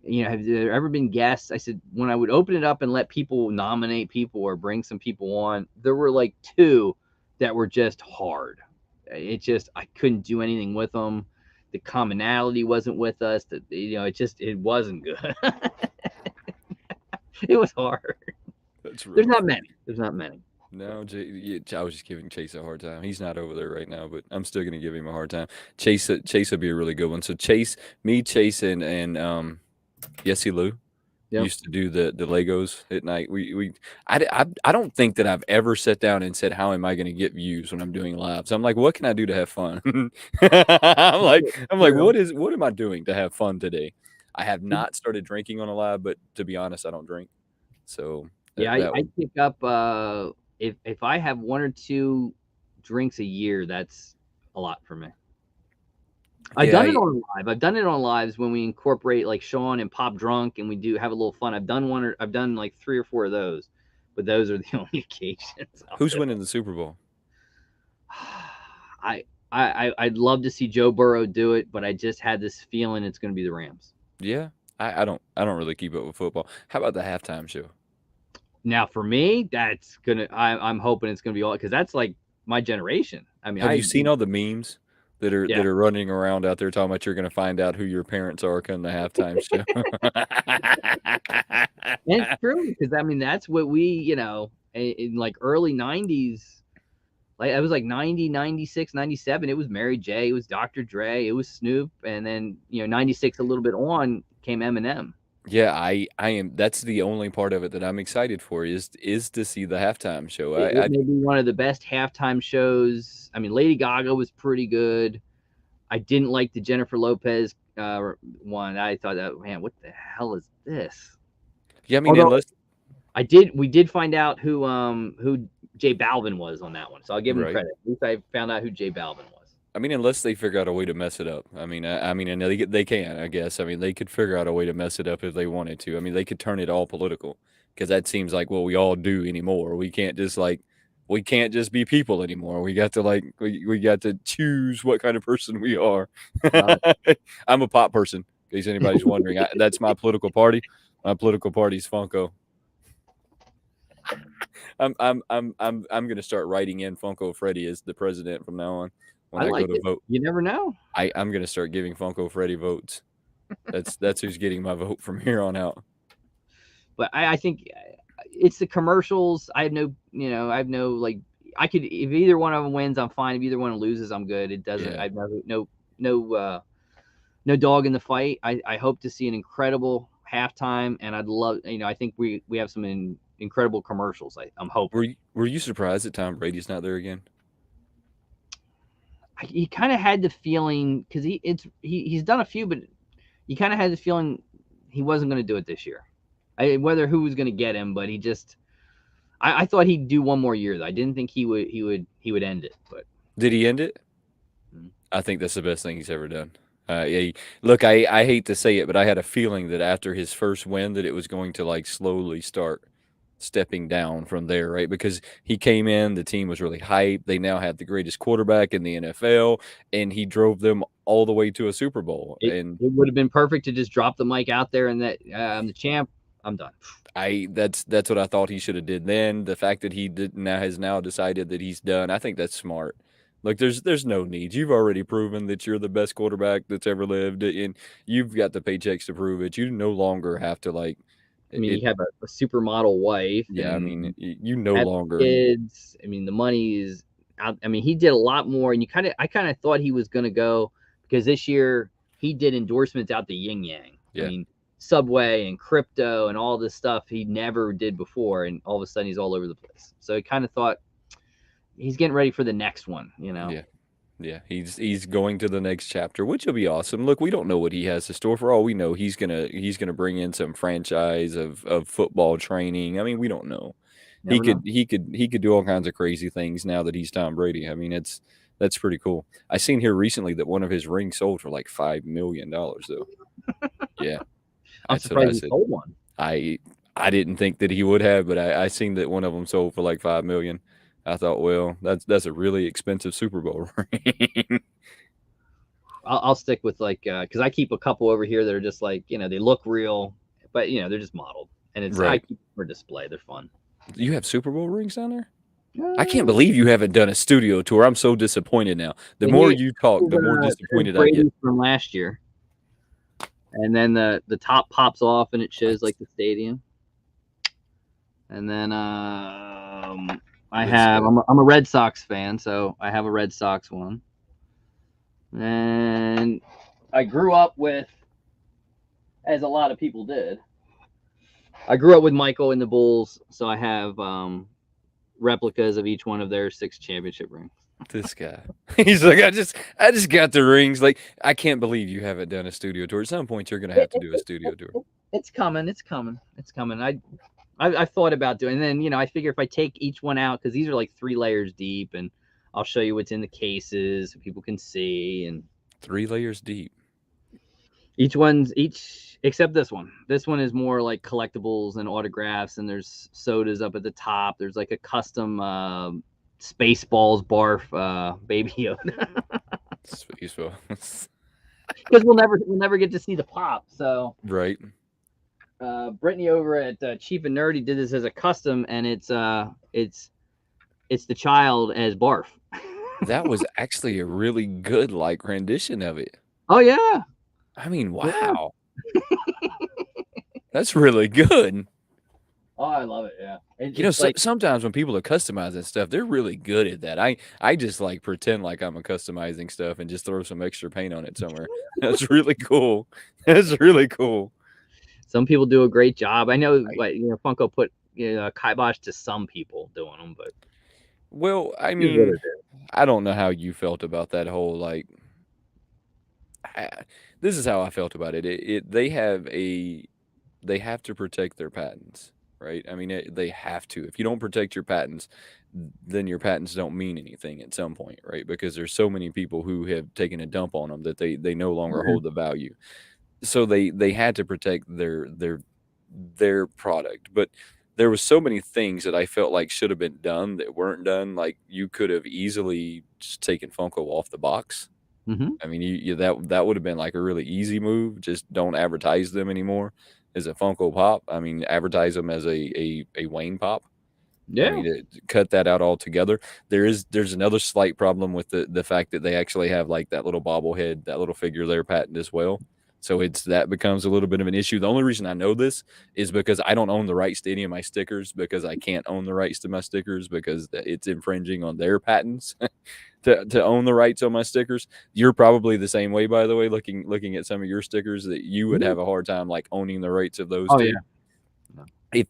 You know, have there ever been guests? I said when I would open it up and let people nominate people or bring some people on, there were like 2 that were just hard. It just I couldn't do anything with them. The commonality wasn't with us. It wasn't good. It was hard. There's not many. No, I was just giving Chase a hard time. He's not over there right now, but I'm still going to give him a hard time. Chase would be a really good one. So Chase, and Yessie Lou used to do the Legos at night. I don't think that I've ever sat down and said, how am I going to get views when I'm doing lives? I'm like, what can I do to have fun? I'm like, what am I doing to have fun today? I have not started drinking on a live, but to be honest, I don't drink. So I pick up if I have 1 or 2 drinks a year, that's a lot for me. I've done it on live. I've done it on lives when we incorporate like Sean and Pop Drunk, and we do have a little fun. I've done like 3 or 4 of those, but those are the only occasions. Who's winning the Super Bowl? I'd love to see Joe Burrow do it, but I just had this feeling it's going to be the Rams. Yeah, I don't really keep up with football. How about the halftime show? Now for me, that's gonna. I'm hoping it's gonna be all because that's like my generation. I mean, have you seen all the memes that are running around out there talking about you're gonna find out who your parents are come the halftime show? And it's true because I mean that's what we in like early 90s. Like it was like 90, 96, 97. It was Mary J. It was Dr. Dre. It was Snoop, and then 96 a little bit on came Eminem. Yeah, I am. That's the only part of it that I'm excited for is to see the halftime show. It may be one of the best halftime shows. I mean, Lady Gaga was pretty good. I didn't like the Jennifer Lopez one. I thought that, man, what the hell is this? Yeah, I mean, we did find out who J Balvin was on that one, so I'll give him credit. At least I found out who J Balvin was. I mean, unless they figure out a way to mess it up. I mean, and they can, I guess. I mean, they could figure out a way to mess it up if they wanted to. I mean, they could turn it all political because that seems like what we all do anymore. We can't just be people anymore. We got to we got to choose what kind of person we are. I'm a pop person, in case anybody's wondering. That's my political party. My political party's Funko. I'm gonna start writing in Funko Freddy as the president from now on. When I go to vote, you never know. I'm gonna start giving Funko Freddy votes. That's who's getting my vote from here on out. But I think it's the commercials. I have no like. I could if either one of them wins, I'm fine. If either one loses, I'm good. It doesn't. Yeah. I've no dog in the fight. I hope to see an incredible halftime, and I'd love, I think we have some incredible commercials. I'm hoping. Were you surprised that Tom Brady's not there again? He kind of had the feeling because he's done a few, but you kind of had the feeling he wasn't going to do it this year. Whether who was going to get him, but he just. I thought he'd do one more year. Though. I didn't think he would end it. But did he end it? I think that's the best thing he's ever done. Look, I hate to say it, but I had a feeling that after his first win, that it was going to like slowly start stepping down from there, right? Because he came in, the team was really hyped. They now had the greatest quarterback in the NFL, and he drove them all the way to a Super Bowl. And it would have been perfect to just drop the mic out there and that I'm the champ. I'm done. That's what I thought he should have did then. The fact that he has now decided that he's done, I think that's smart. Look, there's no need. You've already proven that you're the best quarterback that's ever lived, and you've got the paychecks to prove it. You no longer have to like. I mean, you have a supermodel wife. Yeah, I mean, you no longer kids. I mean, the money is out. I mean, he did a lot more, and I kind of thought he was going to go because this year he did endorsements out the yin yang. Yeah. I mean, Subway and crypto and all this stuff he never did before, and all of a sudden he's all over the place. So I kind of thought he's getting ready for the next one, Yeah, he's going to the next chapter, which will be awesome. Look, we don't know what he has to store. For all we know, he's gonna bring in some franchise of football training. I mean, we don't know. He could do all kinds of crazy things now that he's Tom Brady. I mean, that's pretty cool. I seen here recently that one of his rings sold for like $5 million though. Yeah. I'm surprised he sold one. I didn't think that he would have, but I seen that one of them sold for like $5 million. I thought, well, that's a really expensive Super Bowl ring. I'll stick with like because I keep a couple over here that are just like they look real, but they're just modeled, and it's right. I keep them for display. They're fun. You have Super Bowl rings down there? I can't believe you haven't done a studio tour. I'm so disappointed now. The more you talk, the more disappointed I get. From last year. And then the top pops off and it shows like the stadium. And then I'm a Red Sox fan, so I have a Red Sox one. And I grew up with, as a lot of people did, I grew up with Michael and the Bulls, so I have replicas of each one of their 6 championship rings. This guy, he's like, I just got the rings. Like, I can't believe you haven't done a studio tour. At some point, you're gonna have to do a studio tour. It's coming. I've thought about doing, and then I figure if I take each one out, because these are like 3 layers deep, and I'll show you what's in the cases so people can see. And 3 layers deep. Each except this one. This one is more like collectibles and autographs, and there's sodas up at the top. There's like a custom. Spaceballs barf Baby Yoda. Spaceballs. Because we'll never get to see the pop. So right. Brittany over at Cheap and Nerdy did this as a custom, and it's the child as Barf. That was actually a really good rendition of it. Oh yeah. I mean, wow. Yeah. That's really good. Oh, I love it. Yeah. Sometimes when people are customizing stuff, they're really good at that. I just pretend like I'm customizing stuff and just throw some extra paint on it somewhere. That's really cool. That's really cool. Some people do a great job. I know, Funko put kibosh to some people doing them, but. Well, I mean, I don't know how you felt about that whole this is how I felt about it. They have to protect their patents. Right? I mean, they have to. If you don't protect your patents, then your patents don't mean anything at some point, right? Because there's so many people who have taken a dump on them that they no longer hold the value. So they had to protect their product. But there was so many things that I felt like should have been done that weren't done. Like, you could have easily just taken Funko off the box. Mm-hmm. I mean, that would have been like a really easy move. Just don't advertise them anymore. As a Funko Pop, I mean, advertise them as a Wayne Pop. Yeah, I mean, cut that out altogether. There's another slight problem with the fact that they actually have like that little bobblehead, that little figure there patent as well. So that becomes a little bit of an issue. The only reason I know this is because I don't own the rights to any of my stickers, because I can't own the rights to my stickers because it's infringing on their patents to own the rights on my stickers. You're probably the same way, by the way, looking at some of your stickers, that you would have a hard time like owning the rights of those Oh too. yeah. No.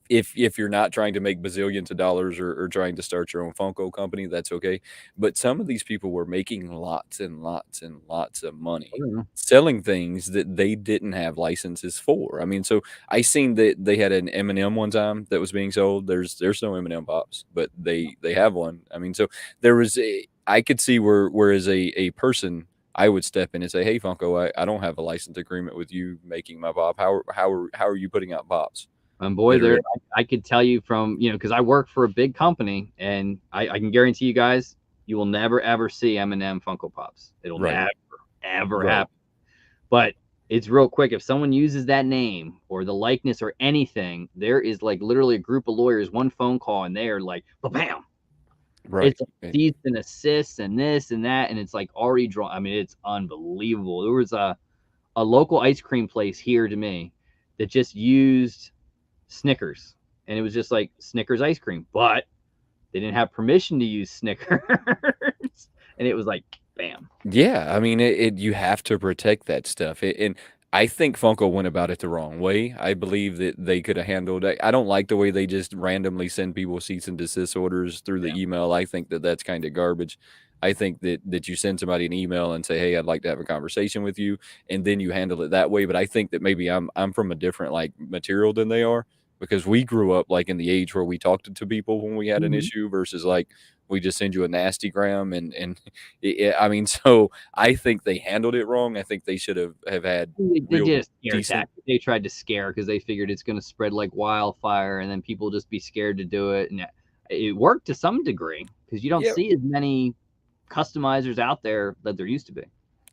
If you're not trying to make bazillions of dollars, or trying to start your own Funko company, that's okay. But some of these people were making lots and lots and lots of money selling things that they didn't have licenses for. I mean, so I seen that they had an M&M one time that was being sold. There's no M&M pops, but they have one. I mean, so I could see where as a person I would step in and say, "Hey Funko, I don't have a license agreement with you making my pop. How are you putting out pops?" And boy, there I could tell you from, because I work for a big company, and I can guarantee you guys, you will never ever see M&M Funko Pops. It'll never ever happen. But it's real quick. If someone uses that name or the likeness or anything, there is like literally a group of lawyers, one phone call, and they are like, bam. It's like cease and assist and this and that, and it's like already drawn. I mean, it's unbelievable. There was a local ice cream place here to me that just used Snickers, and it was just like Snickers ice cream, but they didn't have permission to use Snickers. And it was like, bam. Yeah, I mean, you have to protect that stuff, and I think Funko went about it the wrong way. I believe that they could have handled it. I don't like the way they just randomly send people cease and desist orders through the email. I think that that's kind of garbage. I think that you send somebody an email and say, "Hey, I'd like to have a conversation with you," and then you handle it that way. But I think that maybe I'm from a different like material than they are, because we grew up like in the age where we talked to people when we had an issue, versus like we just send you a nasty gram. And I mean, so I think they handled it wrong. I think they should have had They real did a scare decent. tactic. They tried to scare because they figured it's going to spread like wildfire, and then people just be scared to do it. And it worked to some degree because you don't see as many customizers out there that there used to be.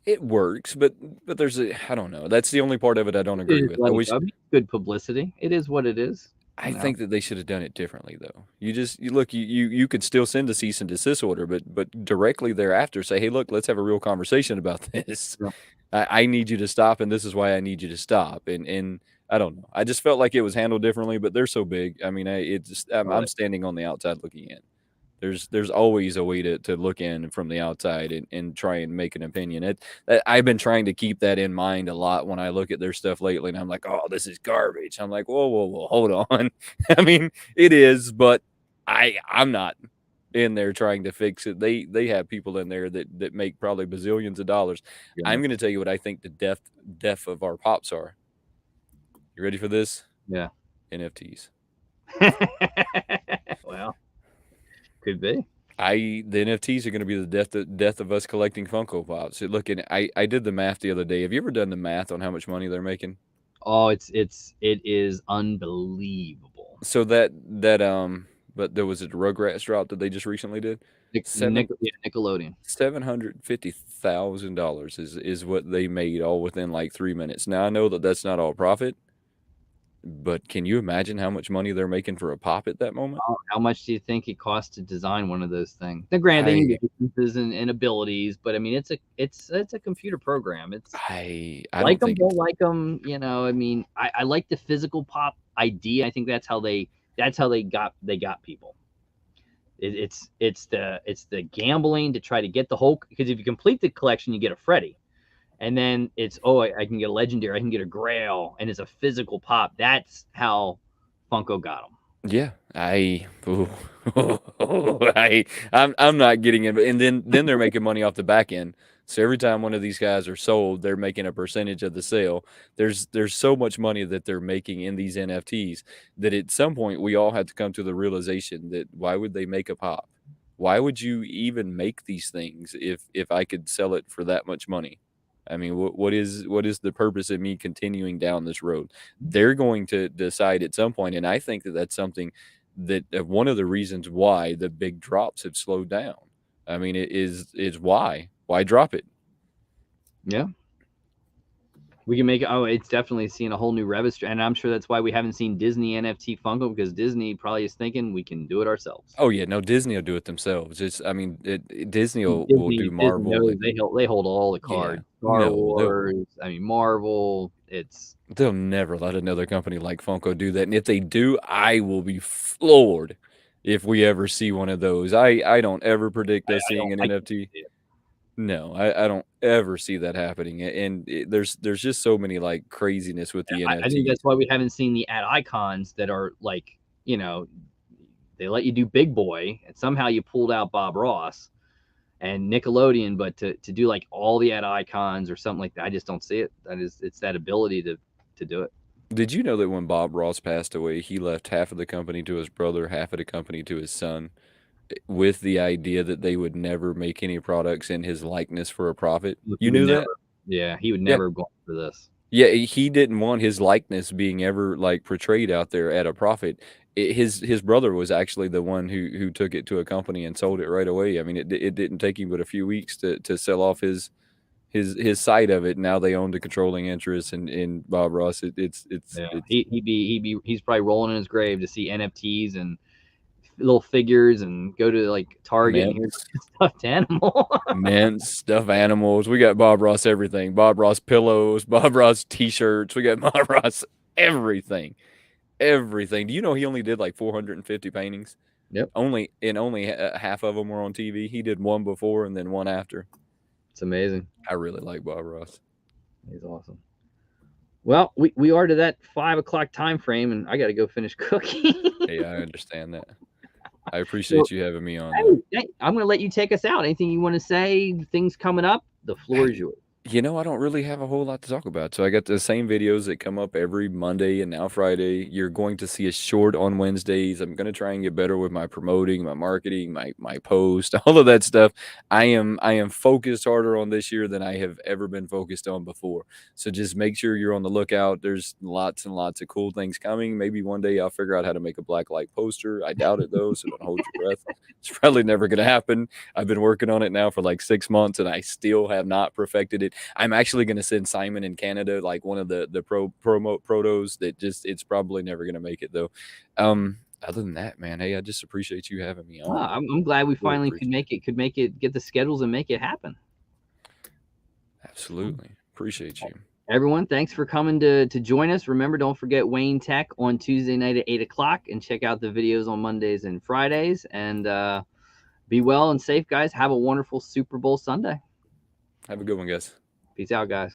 It works, but there's I don't know. That's the only part of it I don't agree with. I wish good publicity. It is what it is. I think that they should have done it differently, though. You could still send a cease and desist order, but directly thereafter say, "Hey, look, let's have a real conversation about this. Yeah. I need you to stop, and this is why I need you to stop." And I don't know. I just felt like it was handled differently, but they're so big. I mean, I'm standing on the outside looking in. There's always a way to look in from the outside and try and make an opinion. I've been trying to keep that in mind a lot when I look at their stuff lately, and I'm like, "Oh, this is garbage." I'm like, whoa, hold on. I mean, it is, but I'm not in there trying to fix it. They have people in there that make probably bazillions of dollars. Yeah. I'm going to tell you what I think the death of our pops are. You ready for this? Yeah. NFTs. Well, could be. The NFTs are going to be the death of us collecting Funko Pops. I did the math the other day. Have you ever done the math on how much money they're making? Oh, it is unbelievable. So but there was a Rugrats drop that they just recently did. Nickelodeon. $750,000 is what they made all within like 3 minutes. Now I know that that's not all profit, but can you imagine how much money they're making for a pop at that moment? How much do you think it costs to design one of those things? Now, granted, they need differences and abilities, but I mean, it's a computer program. It's I like don't them, think don't like them. I mean, I like the physical pop idea. I think that's how they got people. It's the gambling to try to get the whole, because if you complete the collection, you get a Freddy. And then it's, I can get a legendary, I can get a grail, and it's a physical pop. That's how Funko got them. Yeah, I'm not getting it. And then they're making money off the back end. So every time one of these guys are sold, they're making a percentage of the sale. There's so much money that they're making in these NFTs that at some point we all have to come to the realization that why would they make a pop? Why would you even make these things if I could sell it for that much money? I mean, what is the purpose of me continuing down this road? They're going to decide at some point, and I think that that's something that one of the reasons why the big drops have slowed down. I mean, it is why drop it? Yeah. We can make it. Oh, it's definitely seeing a whole new register, and I'm sure that's why we haven't seen Disney NFT Funko, because Disney probably is thinking we can do it ourselves. Oh yeah, no, Disney will do it themselves. I mean, Disney will do Disney Marvel knows and they hold all the yeah, cards. Star no, Wars, I mean Marvel. they'll never let another company like Funko do that. And if they do, I will be floored if we ever see one of those. I don't ever predict us I seeing don't an I can't NFT. see it. No, I don't ever see that happening. And there's just so many like craziness with the I think NFTs. that's why we haven't seen the ad icons that are like, they let you do Big Boy, and somehow you pulled out Bob Ross and Nickelodeon, but to do like all the ad icons or something like that, I just don't see it. It's that ability to do it. Did you know that when Bob Ross passed away, he left half of the company to his brother, half of the company to his son, with the idea that they would never make any products in his likeness for a profit? He You would knew that? never, yeah, he would Yeah. never have gone for this. Yeah, he didn't want his likeness being ever, like, portrayed out there at a profit. His brother was actually the one who took it to a company and sold it right away. I mean, it didn't take him but a few weeks to sell off his side of it. Now they own the controlling interest in Bob Ross. Yeah, It's he's probably rolling in his grave to see NFTs and little figures and go to like Target and here's immense. a stuffed animal. Mints, stuffed animals. We got Bob Ross everything. Bob Ross pillows, Bob Ross t-shirts. We got Bob Ross everything. Everything. Do you know he only did like 450 paintings? Yep, Only half of them were on TV. He did one before and then one after. it's amazing. I really like Bob Ross. He's awesome. Well, we are to that 5 o'clock time frame, and I got to go finish cooking. Hey, I understand that. I appreciate you having me on, though. Hey, I'm going to let you take us out. Anything you want to say? Things coming up? The floor is yours. You know, I don't really have a whole lot to talk about. So I got the same videos that come up every Monday and now Friday. You're going to see a short on Wednesdays. I'm going to try and get better with my promoting, my marketing, my post, all of that stuff. I am focused harder on this year than I have ever been focused on before. So just make sure you're on the lookout. There's lots and lots of cool things coming. Maybe one day I'll figure out how to make a black light poster. I doubt it though, so don't hold your breath. It's probably never going to happen. I've been working on it now for like 6 months and I still have not perfected it. I'm actually going to send Simon in Canada like one of the promo protos that it's probably never going to make it though. Other than that, man, hey, I just appreciate you having me on. I'm glad we Really finally could make it, get the schedules and make it happen. Absolutely. Appreciate you. Everyone, thanks for coming to join us. Remember, don't forget Wayne Tech on Tuesday night at 8 o'clock, and check out the videos on Mondays and Fridays. And be well and safe, guys. Have a wonderful Super Bowl Sunday. Have a good one, guys. Peace out, guys.